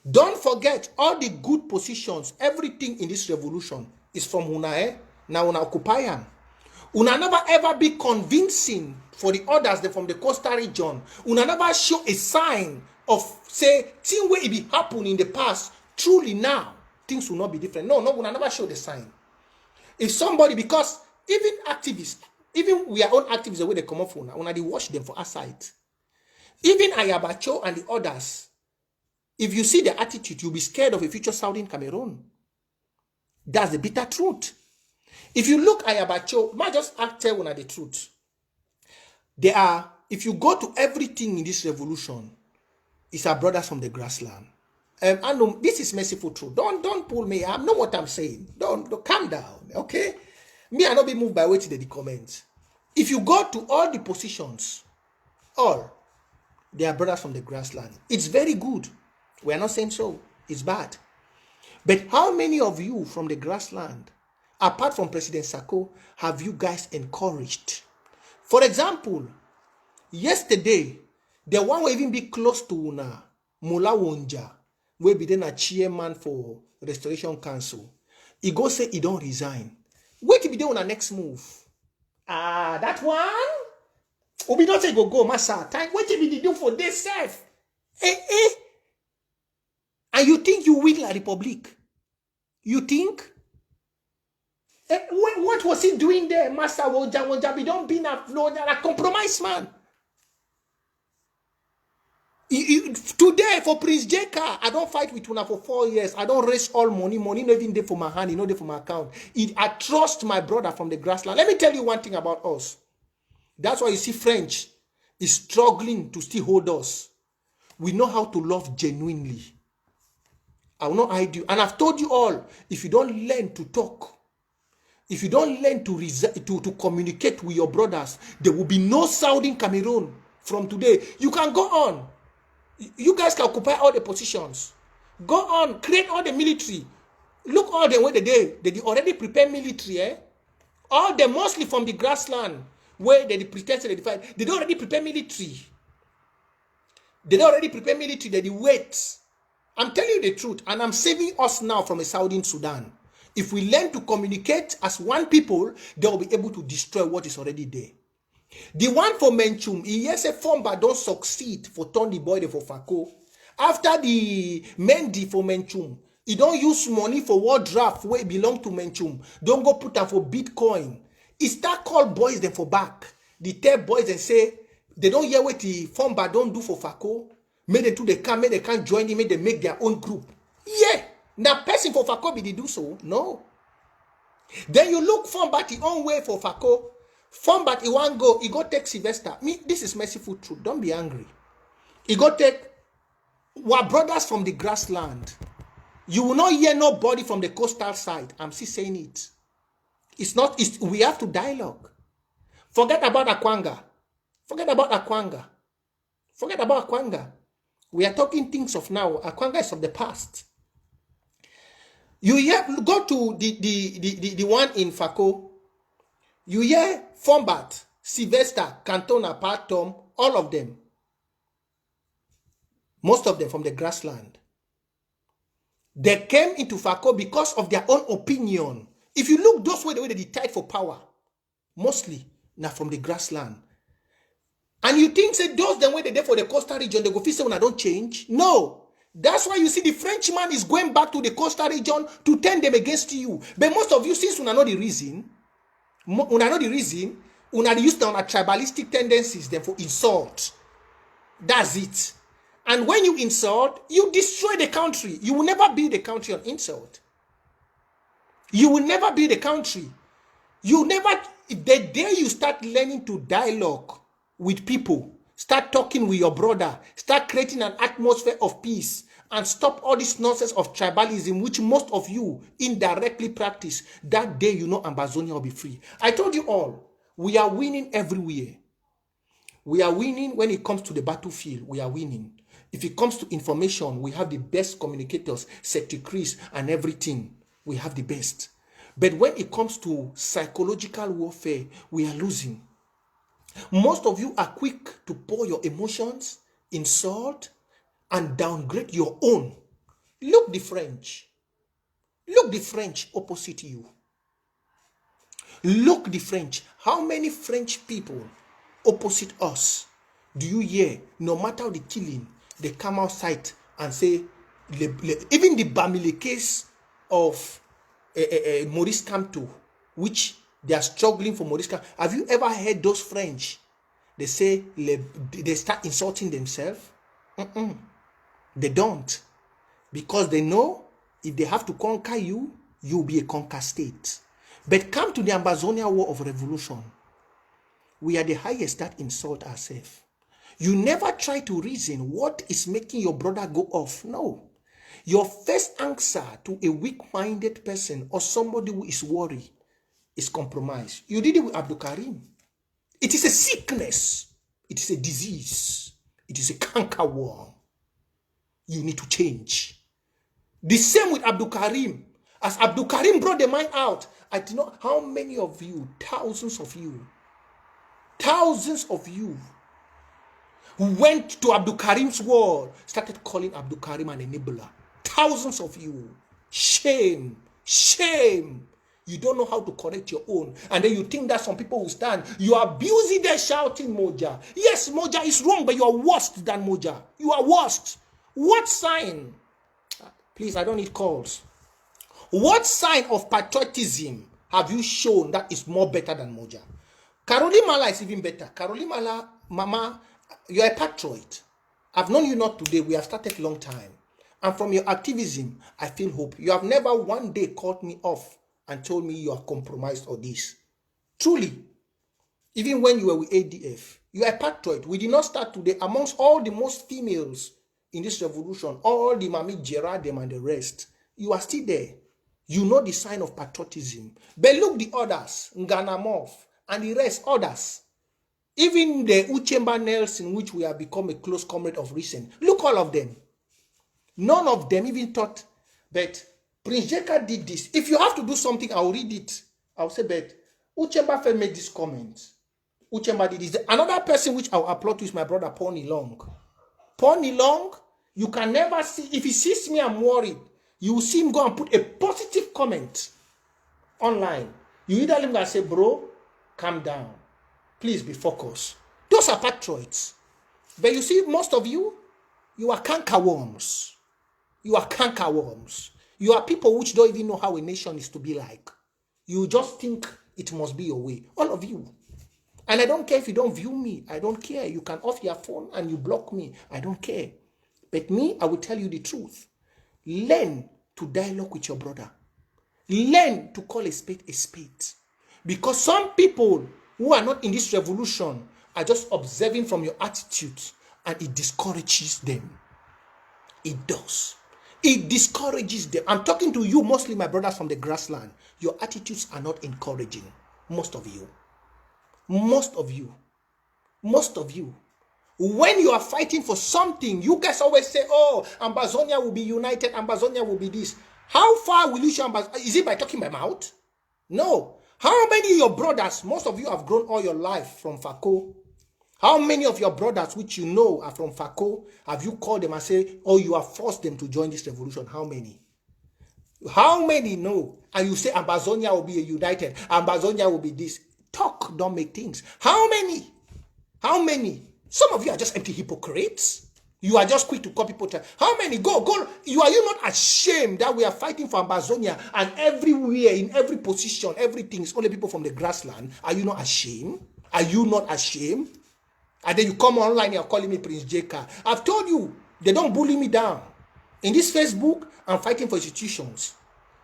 Don't forget, all the good positions, everything in this revolution is from una, Now, una occupy am. Una never ever be convincing for the others from the coastal region. Una never show a sign of, say, thing where it be happen in the past. Truly now, things will not be different. No, una never show the sign. If somebody, because even activists, even we are own activists, the way they come up from una they watch them for outside. Even Ayabacho and the others, if you see the attitude, you'll be scared of a future Southern Cameroon. That's the bitter truth. If you look at Abacho, might just tell one the truth. There are, if you go to everything in this revolution, it's our brothers from the grassland. I know this is merciful truth. Don't pull me. I know what I'm saying. Don't calm down. Okay? Me, I not be moved by waiting the comments. If you go to all the positions, all they are brothers from the grassland. It's very good. We are not saying so. It's bad. But how many of you from the grassland, apart from President Sako, have you guys encouraged? For example, yesterday, the one will even be close to Una, Mula Wonja, will be then a chairman for Restoration Council. He go say he don't resign. Wait till be there on our next move. That one? Obi don't say go massa. Time. What did he do for this self? And you think you win La Republic? You think? What was he doing there? Master Wonja, we don't be a compromise man. Today for Prince Jeka, I don't fight with una for 4 years. I don't raise all money. Money not even there for my hand, not there for my account. I trust my brother from the grassland. Let me tell you one thing about us. That's why you see French is struggling to still hold us. We know how to love genuinely. I will not hide you. And I've told you all, if you don't learn to talk, if you don't learn to communicate with your brothers, there will be no Southern Cameroon from today. You can go on. You guys can occupy all the positions. Go on, create all the military. Look all the way they already prepare military, eh? All the mostly from the grassland where they pretend they fight. They don't already prepare military. They don't already prepare military, they wait. I'm telling you the truth, and I'm saving us now from a Southern Sudan. If we learn to communicate as one people, they will be able to destroy what is already there. The one for Menchum, he yes a form but don't succeed for turn the boy for Fako. After the Mendy for Menchum, he don't use money for war draft where it belong to Menchum. Don't go put them for Bitcoin. He start call boys them for back. The tell boys and say they don't hear what the form but don't do for Fako. Make them to they can't join him, make them make their own group. Yeah. Now person for Fako be they do so? No. Then you look form but the own way for Fako. Form but he won't go, he go take Sylvester. Me, this is merciful truth. Don't be angry. He go take our brothers from the grassland. You will not hear nobody from the coastal side. I'm still saying it. We have to dialogue. Forget about Akwanga. Forget about Akwanga. Forget about Akwanga. We are talking things of now. Akwanga is of the past. You hear, go to the one in Fako. You hear Fombat, Sylvester, Cantona, Tom, all of them. Most of them from the grassland. They came into Fako because of their own opinion. If you look those way, the way they decide for power, mostly now from the grassland. And you think say those the way they there for the coastal region, they go feel say when I don't change? No. That's why you see the Frenchman is going back to the coastal region to turn them against you. But most of you, since una know the reason, una use them on tribalistic tendencies then for insult. That's it. And when you insult, you destroy the country. You will never build the country on insult. You will never build the country. The day you start learning to dialogue with people, start talking with your brother, start creating an atmosphere of peace, and stop all this nonsense of tribalism, which most of you indirectly practice, that day you know Ambazonia will be free. I told you all, we are winning everywhere. We are winning when it comes to the battlefield. We are winning. If it comes to information, we have the best communicators, secretaries, and everything. We have the best. But when it comes to psychological warfare, we are losing. Most of you are quick to pour your emotions, insult, and downgrade your own. Look the French. Look the French opposite you. Look the French. How many French people opposite us do you hear? No matter the killing, they come outside and say, even the Bamile case of Maurice Kamto, which they are struggling for Maurice Kamto. Have you ever heard those French? They say they start insulting themselves. They don't. Because they know if they have to conquer you, you'll be a conquer state. But come to the Ambazonia War of Revolution. We are the highest that insult ourselves. You never try to reason what is making your brother go off. No. Your first answer to a weak-minded person or somebody who is worried is compromise. You did it with Abdul Karim. It is a sickness. It is a disease. It is a cankerworm. You need to change. The same with Abdul Karim. As Abdul Karim brought the mind out, I do not how many of you, thousands of you who went to Abdul Karim's wall, started calling Abdul Karim an enabler. Thousands of you. Shame. Shame. You don't know how to correct your own. And then you think that some people will stand. You are busy there shouting Moja. Yes, Moja is wrong, but you are worse than Moja. You are worse. What sign? Please, I don't need calls. What sign of patriotism have you shown that is more better than Moja? Caroline Mala is even better. Caroline Mala, Mama, you are a patriot. I've known you not today. We have started a long time. And from your activism, I feel hope. You have never one day called me off and told me you are compromised or this. Truly, even when you were with ADF, you are a patriot. We did not start today. Amongst all the most females in this revolution, all the Mami Gerardem and the rest, you are still there. You know the sign of patriotism. But look the others, Nganamov and the rest, others. Even the Uchemba Nelson, which we have become a close comrade of recent. Look all of them. None of them even thought, but Prince Jeka did this. If you have to do something, I'll read it. I'll say, but Uchemba made this comment. Uchemba did this. Another person which I'll applaud to is my brother, Paul Nilong. Paul Nilong, you can never see, if he sees me, I'm worried. You will see him go and put a positive comment online. You either him and say, bro, calm down. Please be focused. Those are patriots. But you see, most of you, you are cankerworms. You are cankerworms. You are people which don't even know how a nation is to be like. You just think it must be your way. All of you. And I don't care if you don't view me. I don't care. You can off your phone and you block me. I don't care. But me, I will tell you the truth. Learn to dialogue with your brother. Learn to call a spade a spade. Because some people who are not in this revolution are just observing from your attitude and it discourages them. It does. It discourages them. I'm talking to you, mostly my brothers from the grassland. Your attitudes are not encouraging. Most of you. Most of you. Most of you. When you are fighting for something, you guys always say, oh, Ambazonia will be united, Ambazonia will be this. How far will you show Ambazonia? Is it by talking by mouth? No. How many of your brothers, most of you have grown all your life from Fako? How many of your brothers, which you know are from Fako, have you called them and say, oh, you have forced them to join this revolution? How many? How many know? And you say Ambazonia will be a united, Ambazonia will be this. Talk, don't make things. How many? How many? Some of you are just empty hypocrites. You are just quick to call people. How many? Go. Are you not ashamed that we are fighting for Ambazonia and everywhere, in every position, everything is only people from the grassland? Are you not ashamed? Are you not ashamed? And then you come online, you're calling me Prince Jeka. I've told you, they don't bully me down. In this Facebook, I'm fighting for institutions.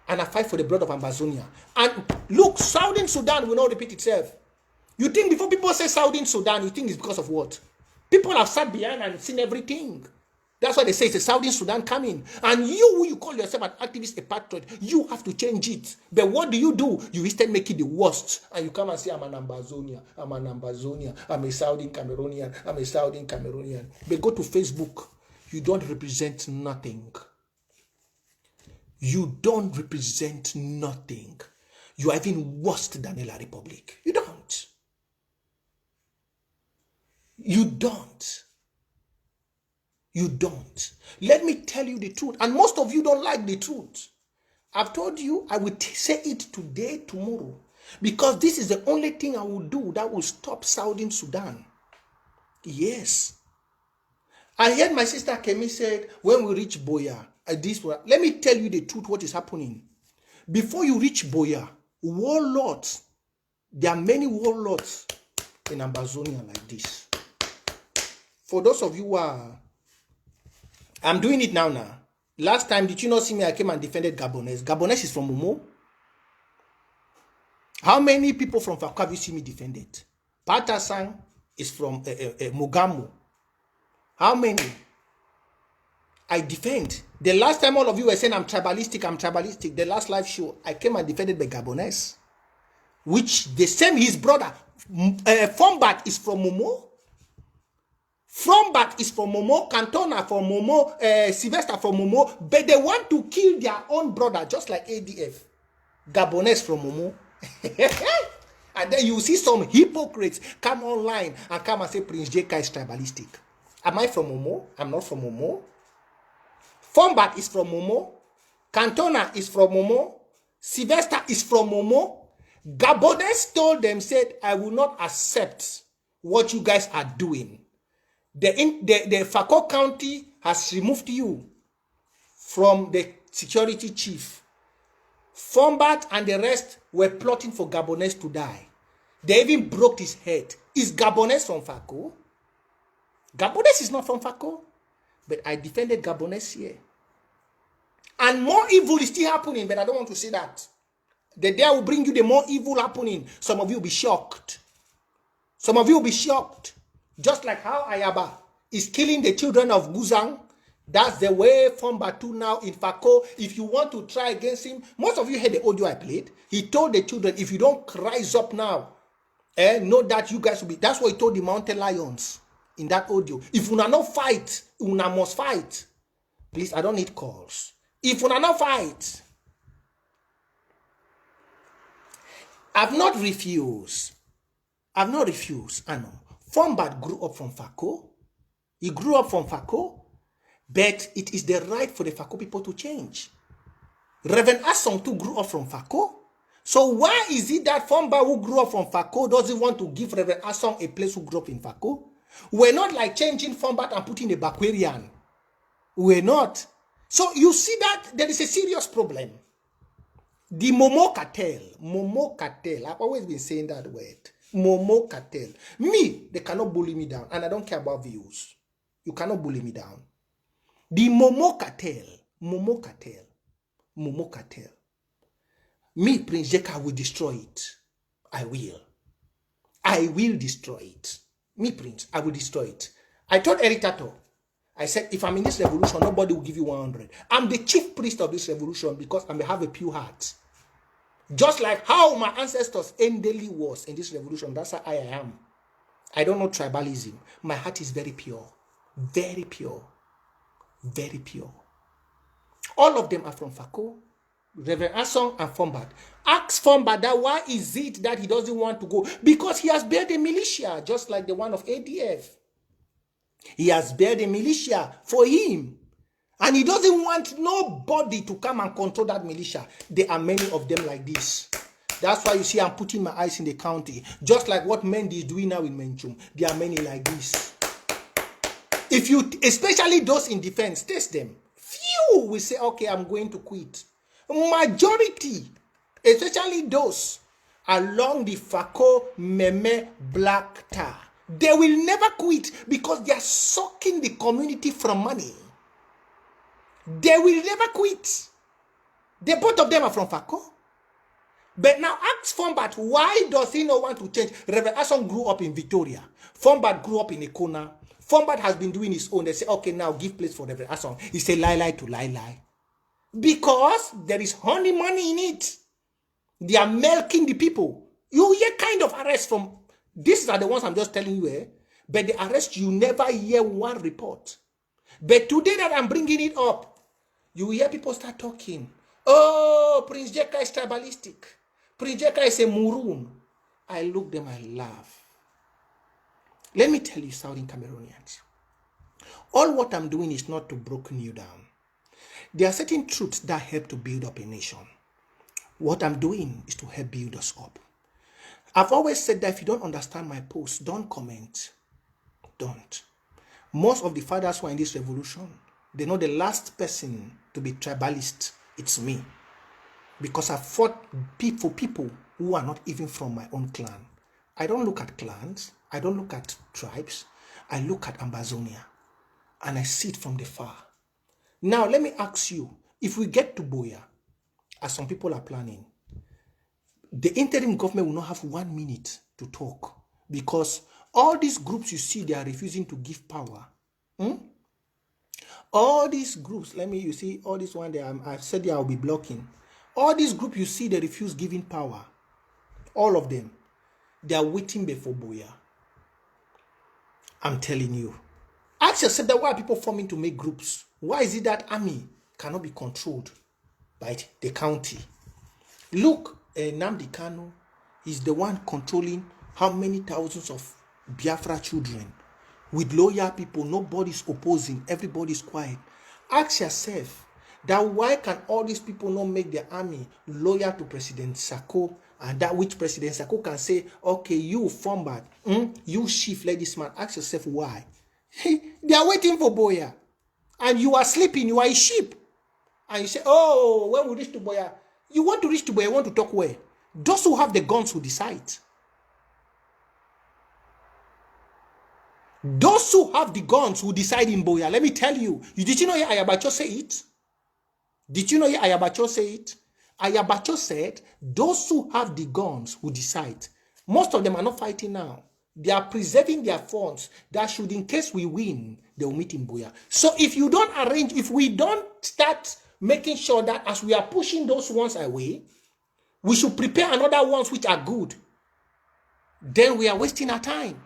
And I fight for the blood of Ambazonia. And look, Southern Sudan will not repeat itself. You think before people say Southern Sudan, you think it's because of what? People have sat behind and seen everything. That's why they say it's a Southern Sudan coming. And you, who you call yourself an activist, a patriot, you have to change it. But what do? You instead make it the worst. And you come and say, I'm an Ambazonia, I'm a Southern Cameroonian, I'm a Southern Cameroonian. But go to Facebook. You don't represent nothing. You don't represent nothing. You are even worse than the Republic. You don't. You don't. You don't. Let me tell you the truth. And most of you don't like the truth. I've told you I will say it today, tomorrow. Because this is the only thing I will do that will stop Southern Sudan. Yes. I heard my sister Kemi said, when we reach Boya, let me tell you the truth, what is happening. Before you reach Boya, warlords, there are many warlords in Ambazonia like this. For those of you who are, I'm doing it now. Last time, did you not see me? I came and defended Gabonese. Gabonese is from Momo. How many people from Fako have you seen me defended? Patasang is from Mugamu. How many? I defend. The last time all of you were saying I'm tribalistic, the last live show, I came and defended the Gabonese, which the same his brother, Fombat is from Momo. Frombat is from Momo, Cantona from Momo, Sylvester from Momo, but they want to kill their own brother, just like ADF. Gabonese from Momo. And then you see some hypocrites come online and come and say Prince Jeka is tribalistic. Am I from Momo? I'm not from Momo. Fombat is from Momo. Cantona is from Momo. Sylvester is from Momo. Gabonese told them, said, I will not accept what you guys are doing. The Fako County has removed you from the security chief. Fombat and the rest were plotting for Gabonese to die. They even broke his head. Is Gabonese from Fako? Gabonese is not from Fako. But I defended Gabonese here. And more evil is still happening, but I don't want to say that. The day I will bring you the more evil happening. Some of you will be shocked. Some of you will be shocked. Just like how Ayaba is killing the children of Guzang. That's the way from Batu now in Fako. If you want to try against him, most of you heard the audio I played. He told the children, if you don't rise up now, know that you guys will be. That's what he told the mountain lions in that audio. If you not fight, you must fight. Please, I don't need calls. If you not fight, I've not refused. I know. Fombat grew up from Fako. He grew up from Fako. But it is the right for the Fako people to change. Reverend Asong too grew up from Fako. So why is it that Fomba who grew up from Fako doesn't want to give Reverend Asong a place who grew up in Fako? We're not like changing Fombat and putting a Bakwarian. We're not. So you see that there is a serious problem. The Momo cartel, I've always been saying that word. Momo cartel. Me, they cannot bully me down. And I don't care about views. You cannot bully me down. The Momo cartel. Me, Prince Jeka, will destroy it. I will destroy it. Me, Prince, I will destroy it. I told Eric Tato, I said, if I'm in this revolution, nobody will give you 100. I'm the chief priest of this revolution because I may have a pure heart. Just like how my ancestors Endeli was in this revolution, that's how I am. I don't know tribalism. My heart is very pure. Very pure. Very pure. All of them are from Fako, Reverend Asong and Fombat. Ask Fombat that why is it that he doesn't want to go? Because he has built a militia, just like the one of ADF. He has built a militia for him. And he doesn't want nobody to come and control that militia. There are many of them like this. That's why you see I'm putting my eyes in the county. Just like what Mendy is doing now in Menchum. There are many like this. If you, especially those in defense, test them. Few will say, okay, I'm going to quit. Majority, especially those along the Fako Meme Black Tar, they will never quit because they are sucking the community from money. They will never quit. The both of them are from Fako. But now ask Fombat, why does he not want to change? Reverend Asson grew up in Victoria. Fombat grew up in Ekona. Fombat has been doing his own. They say, okay, now give place for Reverend Asson. He say, lie to lie. Because there is honey money in it. They are milking the people. You hear kind of arrest from, these are the ones I'm just telling you, but the arrest, you never hear one report. But today that I'm bringing it up, you hear people start talking. Oh, Prince Jeka is tribalistic. Prince Jeka is a Murun. I look them, I laugh. Let me tell you, Southern Cameroonians, all what I'm doing is not to broken you down. There are certain truths that help to build up a nation. What I'm doing is to help build us up. I've always said that if you don't understand my post, don't comment. Don't. Most of the fathers who are in this revolution, they know the last person to be tribalist, it's me. Because I fought for people who are not even from my own clan. I don't look at clans. I don't look at tribes. I look at Ambazonia. And I see it from the far. Now, let me ask you, if we get to Boya, as some people are planning, the interim government will not have 1 minute to talk because all these groups you see, they are refusing to give power. All these groups, you see, all this one there, I've said I'll be blocking. All these groups you see, they refuse giving power. All of them. They are waiting before Boya. I'm telling you. Ask yourself that why are people forming to make groups? Why is it that army cannot be controlled by the county? Look, Nnamdi Kanu is the one controlling how many thousands of Biafra children. With loyal people, nobody's opposing, everybody's quiet. Ask yourself that why can all these people not make their army loyal to President Sako, and that which President Sako can say, okay, you Fombat, you chief, let this man. Ask yourself why. They are waiting for Boya. And you are sleeping, you are a sheep. And you say, oh, when we reach to Boya, you want to reach to Boya, you want to talk where? Those who have the guns will decide. Those who have the guns who decide in Boya. Let me tell you. Did you know Ayabacho say it? Did you know Ayabacho say it? Ayabacho said, those who have the guns who decide. Most of them are not fighting now. They are preserving their funds that should, in case we win, they will meet in Boya. So if you don't arrange, if we don't start making sure that as we are pushing those ones away, we should prepare another ones which are good. Then we are wasting our time.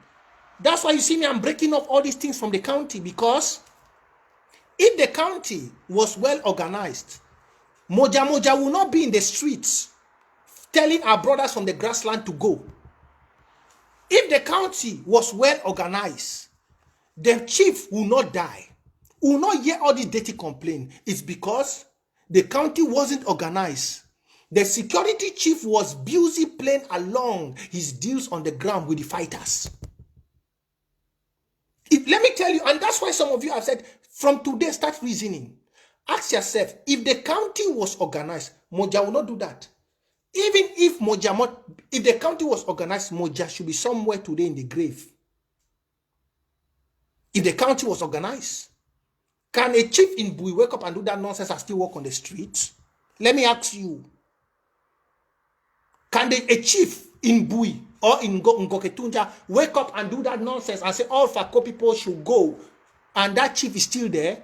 That's why you see me, I'm breaking up all these things from the county, because if the county was well organized, Moja will not be in the streets telling our brothers from the grassland to go. If the county was well organized, the chief will not die, will not hear all these dirty complaints. It's because the county wasn't organized. The security chief was busy playing along his deals on the ground with the fighters. Let me tell you, and that's why some of you have said, from today, start reasoning. Ask yourself, if the county was organized, Moja will not do that. Even if if the county was organized, Moja should be somewhere today in the grave. If the county was organized, can a chief in Bui wake up and do that nonsense and still walk on the streets? Let me ask you. Can a chief in Bui or in Ngoketunja wake up and do that nonsense and say all Fako people should go, and that chief is still there?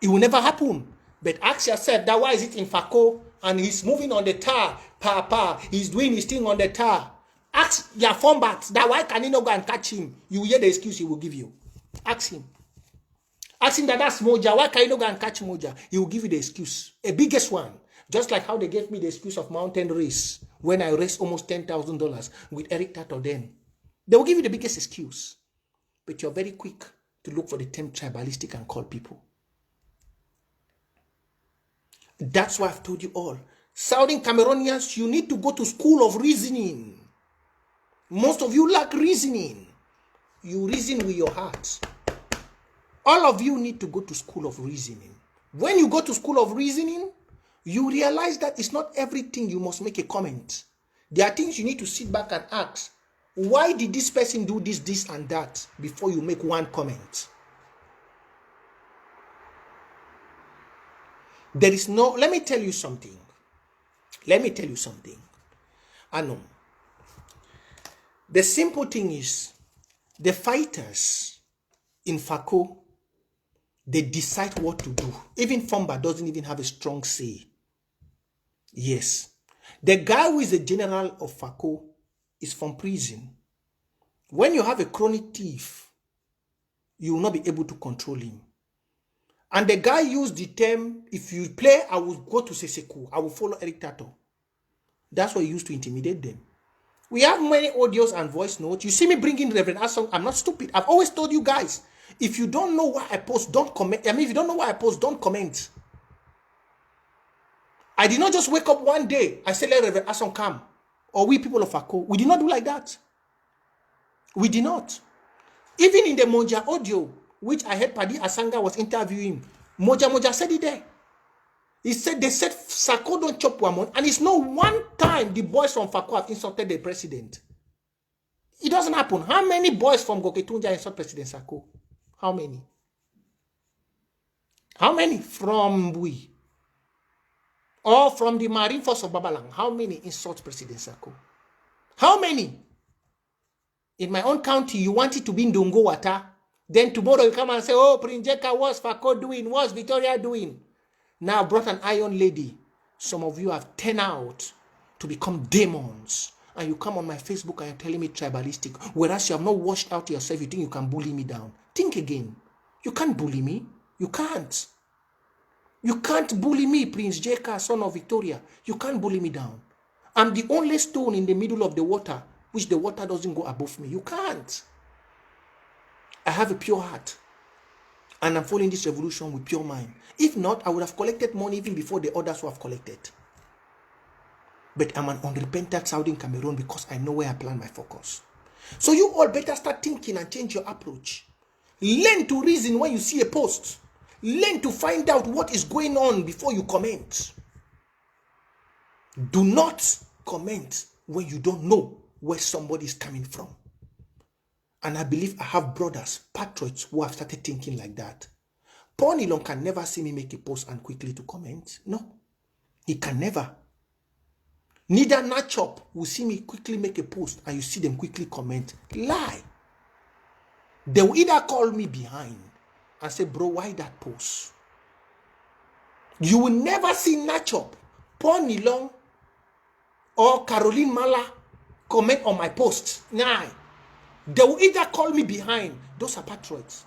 It will never happen. But ask yourself, that why is it in Fako and he's moving on the tar, he's doing his thing on the tar? Ask your Fombats that why can he not go and catch him? You hear the excuse he will give you. Ask him. Ask him that's Moja. Why can you not go and catch Moja? He will give you the excuse. A biggest one. Just like how they gave me the excuse of mountain race when I raised almost $10,000 with Eric Tato then. They will give you the biggest excuse. But you're very quick to look for the term tribalistic and call people. That's why I've told you all. Southern Cameroonians, you need to go to school of reasoning. Most of you lack reasoning. You reason with your heart. All of you need to go to school of reasoning. When you go to school of reasoning, you realize that it's not everything you must make a comment. There are things you need to sit back and ask. Why did this person do this, and that before you make one comment? There is no, let me tell you something. I know. The simple thing is, the fighters in Fako, they decide what to do. Even Fomba doesn't even have a strong say. Yes. The guy who is the general of Fako is from prison. When you have a chronic thief, you will not be able to control him. And the guy used the term, if you play, I will go to Seseku. I will follow Eric Tato. That's what he used to intimidate them. We have many audios and voice notes. You see me bringing Reverend Asong. I'm not stupid. I've always told you guys, if you don't know why I post, don't comment. If you don't know why I post, don't comment. I did not just wake up one day. I said, let Reverend Asong come. Or we people of Ako. We did not do like that. We did not. Even in the Moja audio, which I heard Paddy Asanga was interviewing, Moja said it there. He said, they said Sako don't chop Wamon, and it's not one time the boys from Fako have insulted the president. It doesn't happen. How many boys from Goketunja insult President Sako? How many? How many from Bui? or from the Marine Force of Babalang. How many insult President Sako? How many? In my own county, you want it to be Ndongo Water. Then tomorrow you come and say, oh, Prince Jeka, what's Fako doing? What's Victoria doing? Now brought an iron lady. Some of you have turned out to become demons. And you come on my Facebook and you're telling me tribalistic. Whereas you have not washed out yourself, you think you can bully me down. Think again. You can't bully me. You can't. You can't bully me, Prince Jeka, son of Victoria. You can't bully me down. I'm the only stone in the middle of the water, which the water doesn't go above me. You can't. I have a pure heart. And I'm following this revolution with pure mind. If not, I would have collected money even before the others who have collected. But I'm an unrepentant Southern Cameroon because I know where I plan my focus. So you all better start thinking and change your approach. Learn to reason when you see a post. Learn to find out what is going on before you comment. Do not comment when you don't know where somebody is coming from. And I believe I have brothers, patriots, who have started thinking like that. Paul Nilon can never see me make a post and quickly to comment. No, he can never. Neither Nachop will see me quickly make a post and you see them quickly comment. Lie. They will either call me behind and say, bro, why that post? You will never see Nachop, Paul Nilon, or Caroline Mala comment on my post. Nah. They will either call me behind. Those are patriots.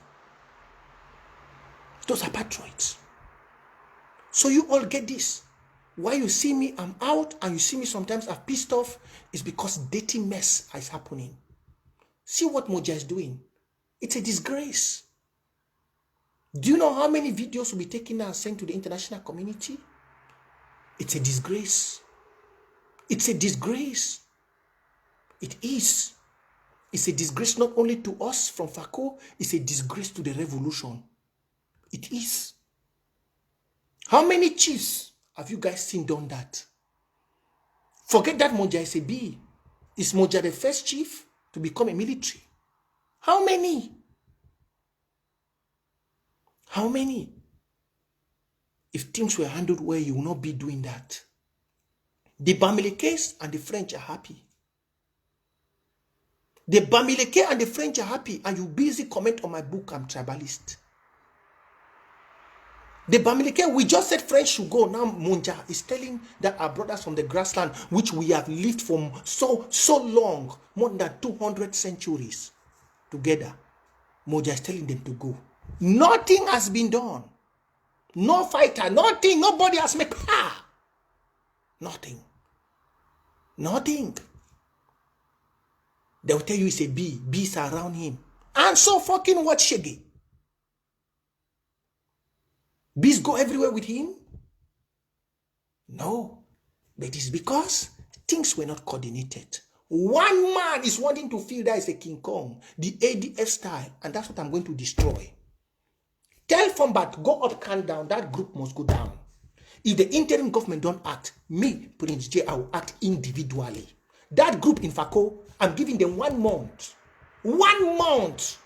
Those are patriots. So you all get this. Why you see me, I'm out, and you see me sometimes I'm pissed off, is because dirty mess is happening. See what Moja is doing. It's a disgrace. Do you know how many videos will be taken and sent to the international community? It's a disgrace. It's a disgrace. It is. It's a disgrace not only to us from Fako, it's a disgrace to the revolution. It is. How many chiefs have you guys seen done that? Forget that Moja is a B. Is Moja the first chief to become a military? How many? How many? If things were handled well, you will not be doing that. The Bamileke and the French are happy. The Bamileke and the French are happy, and you busy comment on my book, I'm tribalist. The Bamileke, we just said French should go. Now Monja is telling that our brothers from the grassland, which we have lived for so long, more than 200 centuries together, Monja is telling them to go. Nothing has been done. No fighter, nothing, nobody has made power. Nothing. Nothing. They will tell you it's a bee. Bees are around him. And so fucking what, Shaggy? Bees go everywhere with him? No. But it's because things were not coordinated. One man is wanting to feel that is a King Kong, the ADF style, and that's what I'm going to destroy. Tell Fombat, go up, can down. That group must go down. If the interim government don't act, me, Prince J, I will act individually. That group in Fako, I'm giving them 1 month. 1 month.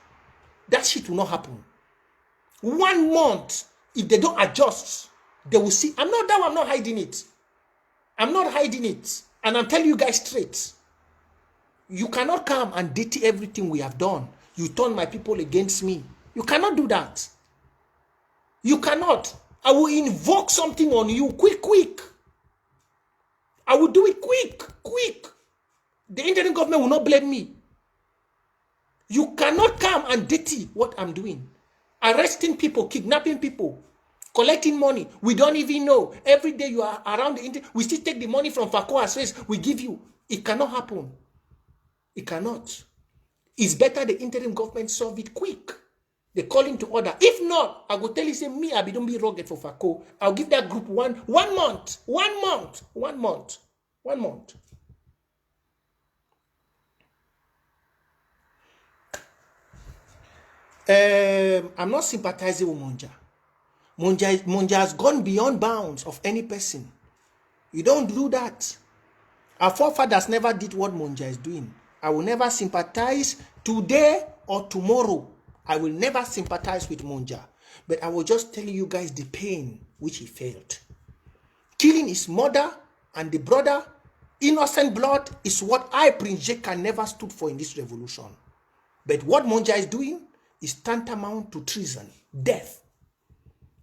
That shit will not happen. 1 month. If they don't adjust, they will see. I'm not hiding it. I'm not hiding it. And I'm telling you guys straight. You cannot come and dirty everything we have done. You turn my people against me. You cannot do that. You cannot. I will invoke something on you quick. I will do it quick. The interim government will not blame me. You cannot come and dirty what I'm doing. Arresting people, kidnapping people, collecting money. We don't even know. Every day you are around the internet, we still take the money from Fakoa's face. We give you. It cannot happen. It cannot. It's better the interim government solve it quick. They call him to order. If not, I go tell you, say, me, I don't be rugged for Fako. I'll give that group one month. 1 month. 1 month. 1 month. I'm not sympathizing with Monja. Monja has gone beyond bounds of any person. You don't do that. Our forefathers never did what Monja is doing. I will never sympathize today or tomorrow. I will never sympathize with Monja. But I was just telling you guys the pain which he felt. killing his mother and the brother, innocent blood, is what I, Prince Jeka, never stood for in this revolution. But what Monja is doing is tantamount to treason, death.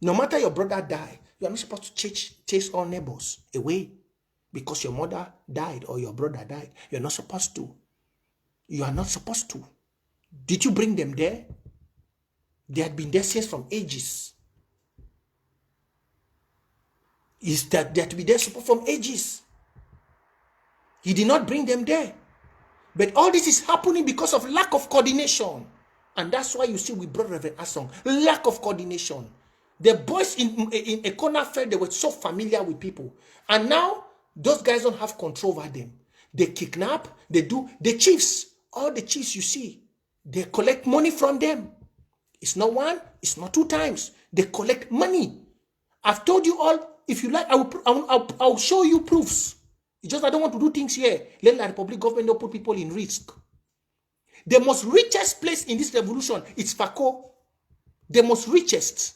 No matter your brother die, you are not supposed to chase all neighbors away because your mother died or your brother died. You're not supposed to. You are not supposed to. Did you bring them there? They had been there since from ages. Is that they had to be there from ages? He did not bring them there. But all this is happening because of lack of coordination. And that's why you see we brought Reverend Asong. Lack of coordination. The boys in a corner felt they were so familiar with people. And now, those guys don't have control over them. They kidnap, they do. The chiefs, all the chiefs you see, they collect money from them. It's not one, it's not two times. They collect money. I've told you all, if you like, I'll show you proofs. It's just I don't want to do things here. Let the Republic government not put people in risk. The most richest place in this revolution is Fako. The most richest.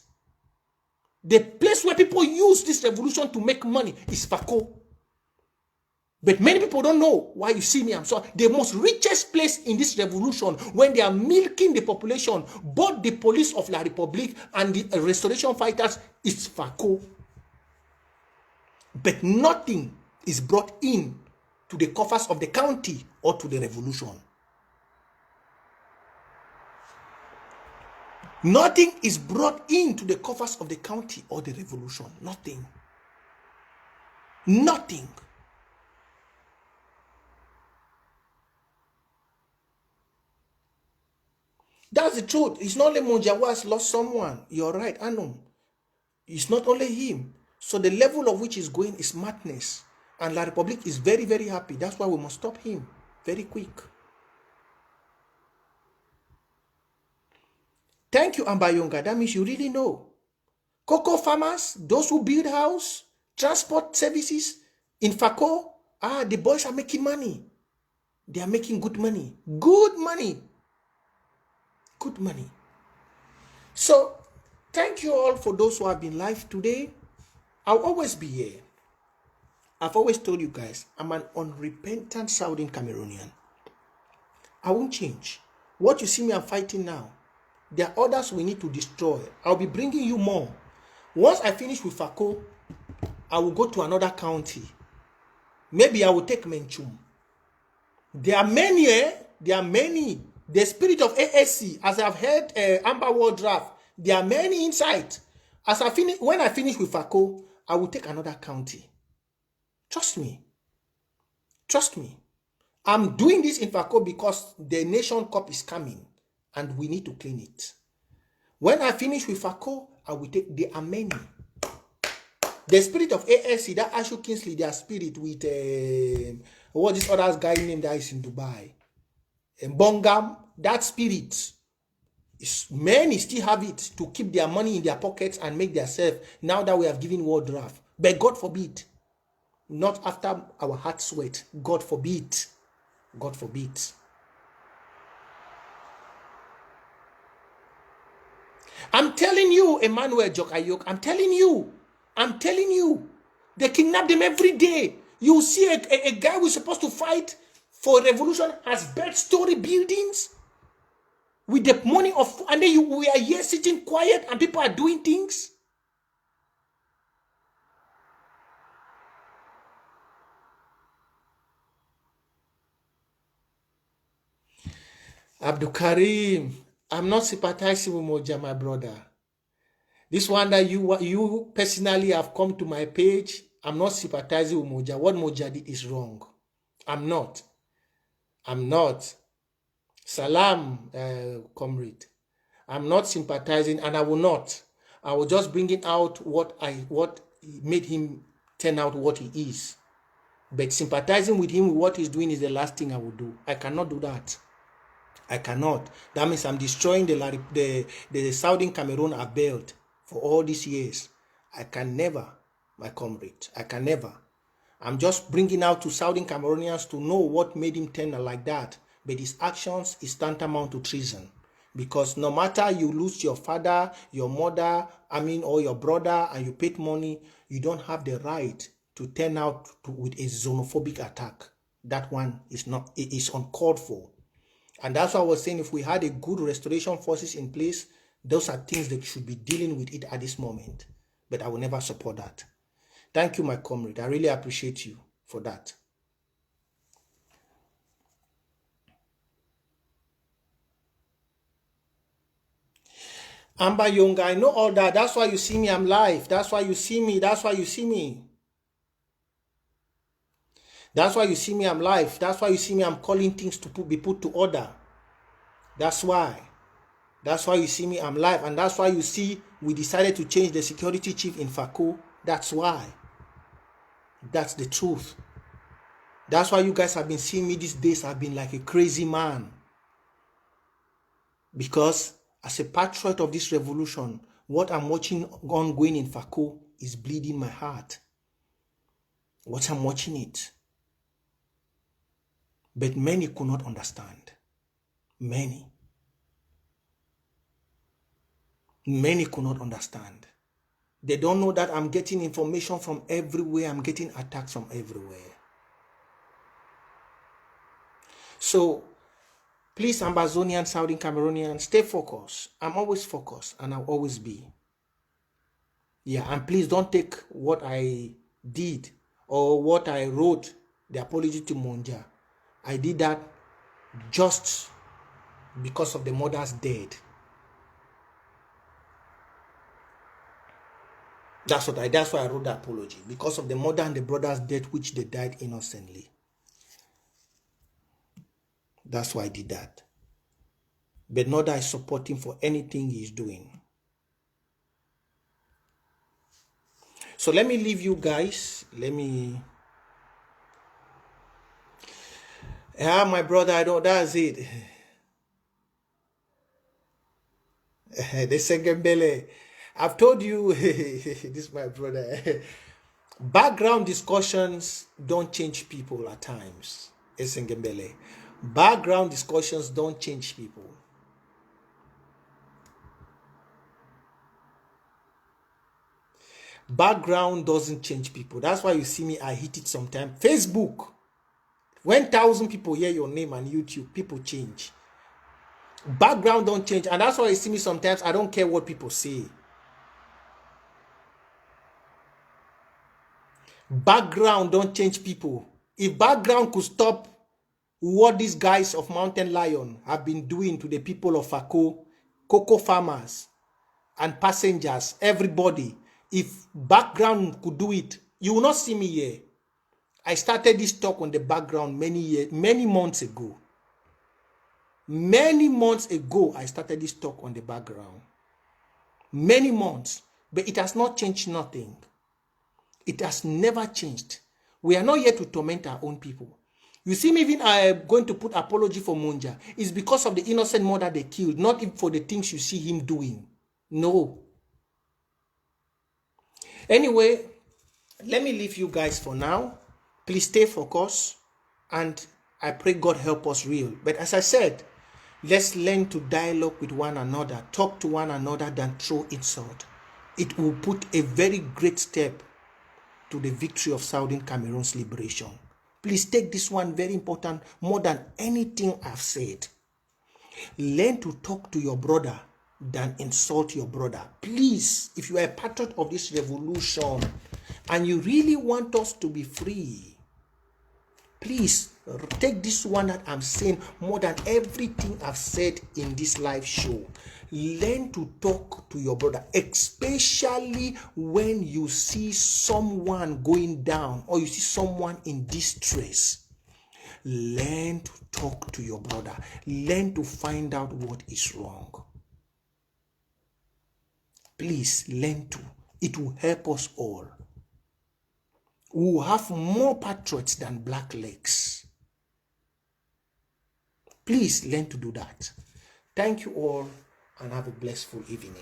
The place where people use this revolution to make money is Fako. But many people don't know why you see me. I'm sorry. The most richest place in this revolution, when they are milking the population, both the police of La Republique and the restoration fighters, is Fako. But nothing is brought in to the coffers of the county or to the revolution. Nothing is brought into the coffers of the county or the revolution. Nothing. Nothing. That's the truth. It's not only Monjawa has lost someone. You're right, Anum. It's not only him. So the level of which is going is madness. And La Republique is very, very happy. That's why we must stop him very quick. Thank you, Ambayonga. That means you really know. Cocoa farmers, those who build house, transport services in Fako, the boys are making money. They are making good money. Good money. Good money. So, thank you all for those who have been live today. I'll always be here. I've always told you guys, I'm an unrepentant Southern Cameroonian. I won't change. What you see me, I'm fighting now. There are others we need to destroy. I'll be bringing you more. Once I finish with Fako, I will go to another county. Maybe I will take Menchum. There are many, There are many. The spirit of ASC, as I've heard Amber World Draft, there are many inside. When I finish with Fako, I will take another county. Trust me. Trust me. I'm doing this in Fako because the Nation Cup is coming and we need to clean it. When I finish with Fako, I will take the Ameni. The spirit of ASC, that Ashu Kingsley, their spirit with what this other guy named that is in Dubai. Bongam, that spirit, many still have it to keep their money in their pockets and make themselves, now that we have given world draft. But God forbid, not after our heart sweat. God forbid. God forbid. I'm telling you, Emmanuel Jokayok, I'm telling you, they kidnap them every day. You see a guy who's supposed to fight for revolution has bed-story buildings with the money of, and then we are here sitting quiet and people are doing things. Abdul Karim, I'm not sympathizing with Moja, my brother. This one that you personally have come to my page, I'm not sympathizing with Moja. What Moja did is wrong. I'm not. Salam, comrade. I'm not sympathizing, and I will not. I will just bring it out what made him turn out what he is. But sympathizing with him with what he's doing is the last thing I will do. I cannot do that. I cannot. That means I'm destroying the Southern Cameroon I built for all these years. I can never, my comrade. I can never. I'm just bringing out to Southern Cameroonians to know what made him turn like that. But his actions is tantamount to treason. Because no matter you lose your father, your mother, or your brother, and you paid money, you don't have the right to turn out with a xenophobic attack. That one is not, it is uncalled for. And that's why I was saying, if we had a good restoration forces in place, those are things that should be dealing with it at this moment. But I will never support that. Thank you, my comrade. I really appreciate you for that. Amber Young, I know all that. That's why you see me, I'm live. That's why you see me. That's why you see me. That's why you see me, I'm live. That's why you see me, I'm calling things to be put to order. That's why. That's why you see me, I'm live. And that's why you see we decided to change the security chief in Fako. That's why. That's the truth. That's why you guys have been seeing me these days. I've been like a crazy man. Because as a patriot of this revolution, what I'm watching ongoing in Fako is bleeding my heart. What I'm watching it. But many could not understand. Many could not understand. They don't know that I'm getting information from everywhere. I'm getting attacks from everywhere. So, please, Ambazonian, Southern Cameroonian, stay focused. I'm always focused, and I'll always be. Yeah, and please don't take what I did or what I wrote, the apology to Monja. I did that just because of the mother's death. That's why I wrote the apology. Because of the mother and the brother's death, which they died innocently. That's why I did that. But not that I support him for anything he's doing. So let me leave you guys. My brother, that's it. The Segembele. I've told you, this is my brother. Background discussions don't change people at times. Esengembele. Background discussions don't change people. Background doesn't change people. That's why you see me, I hit it sometimes. Facebook. When 1,000 people hear your name on YouTube, people change. Background don't change. And that's why you see me sometimes, I don't care what people say. Background don't change people. If background could stop what these guys of Mountain Lion have been doing to the people of Fako, cocoa farmers, and passengers, everybody, if background could do it, you will not see me here. I started this talk on the background many months ago. Many months ago, I started this talk on the background. Many months. But it has not changed nothing. It has never changed. We are not here to torment our own people. You see me even going to put apology for Munja. It's because of the innocent mother they killed, not for the things you see him doing. No. Anyway, let me leave you guys for now. Please stay focused. And I pray God help us real. But as I said, let's learn to dialogue with one another, talk to one another than throw insult. It will put a very great step to the victory of Southern Cameroon's liberation. Please take this one very important more than anything I've said. Learn to talk to your brother than insult your brother. Please, if you are a patriot of this revolution and you really want us to be free, please take this one that I'm saying more than everything I've said in this live show. Learn to talk to your brother, especially when you see someone going down or you see someone in distress. Learn to talk to your brother. Learn to find out what is wrong. Please learn to. It will help us all. We will have more patriots than black legs. Please learn to do that. Thank you all and have a blissful evening.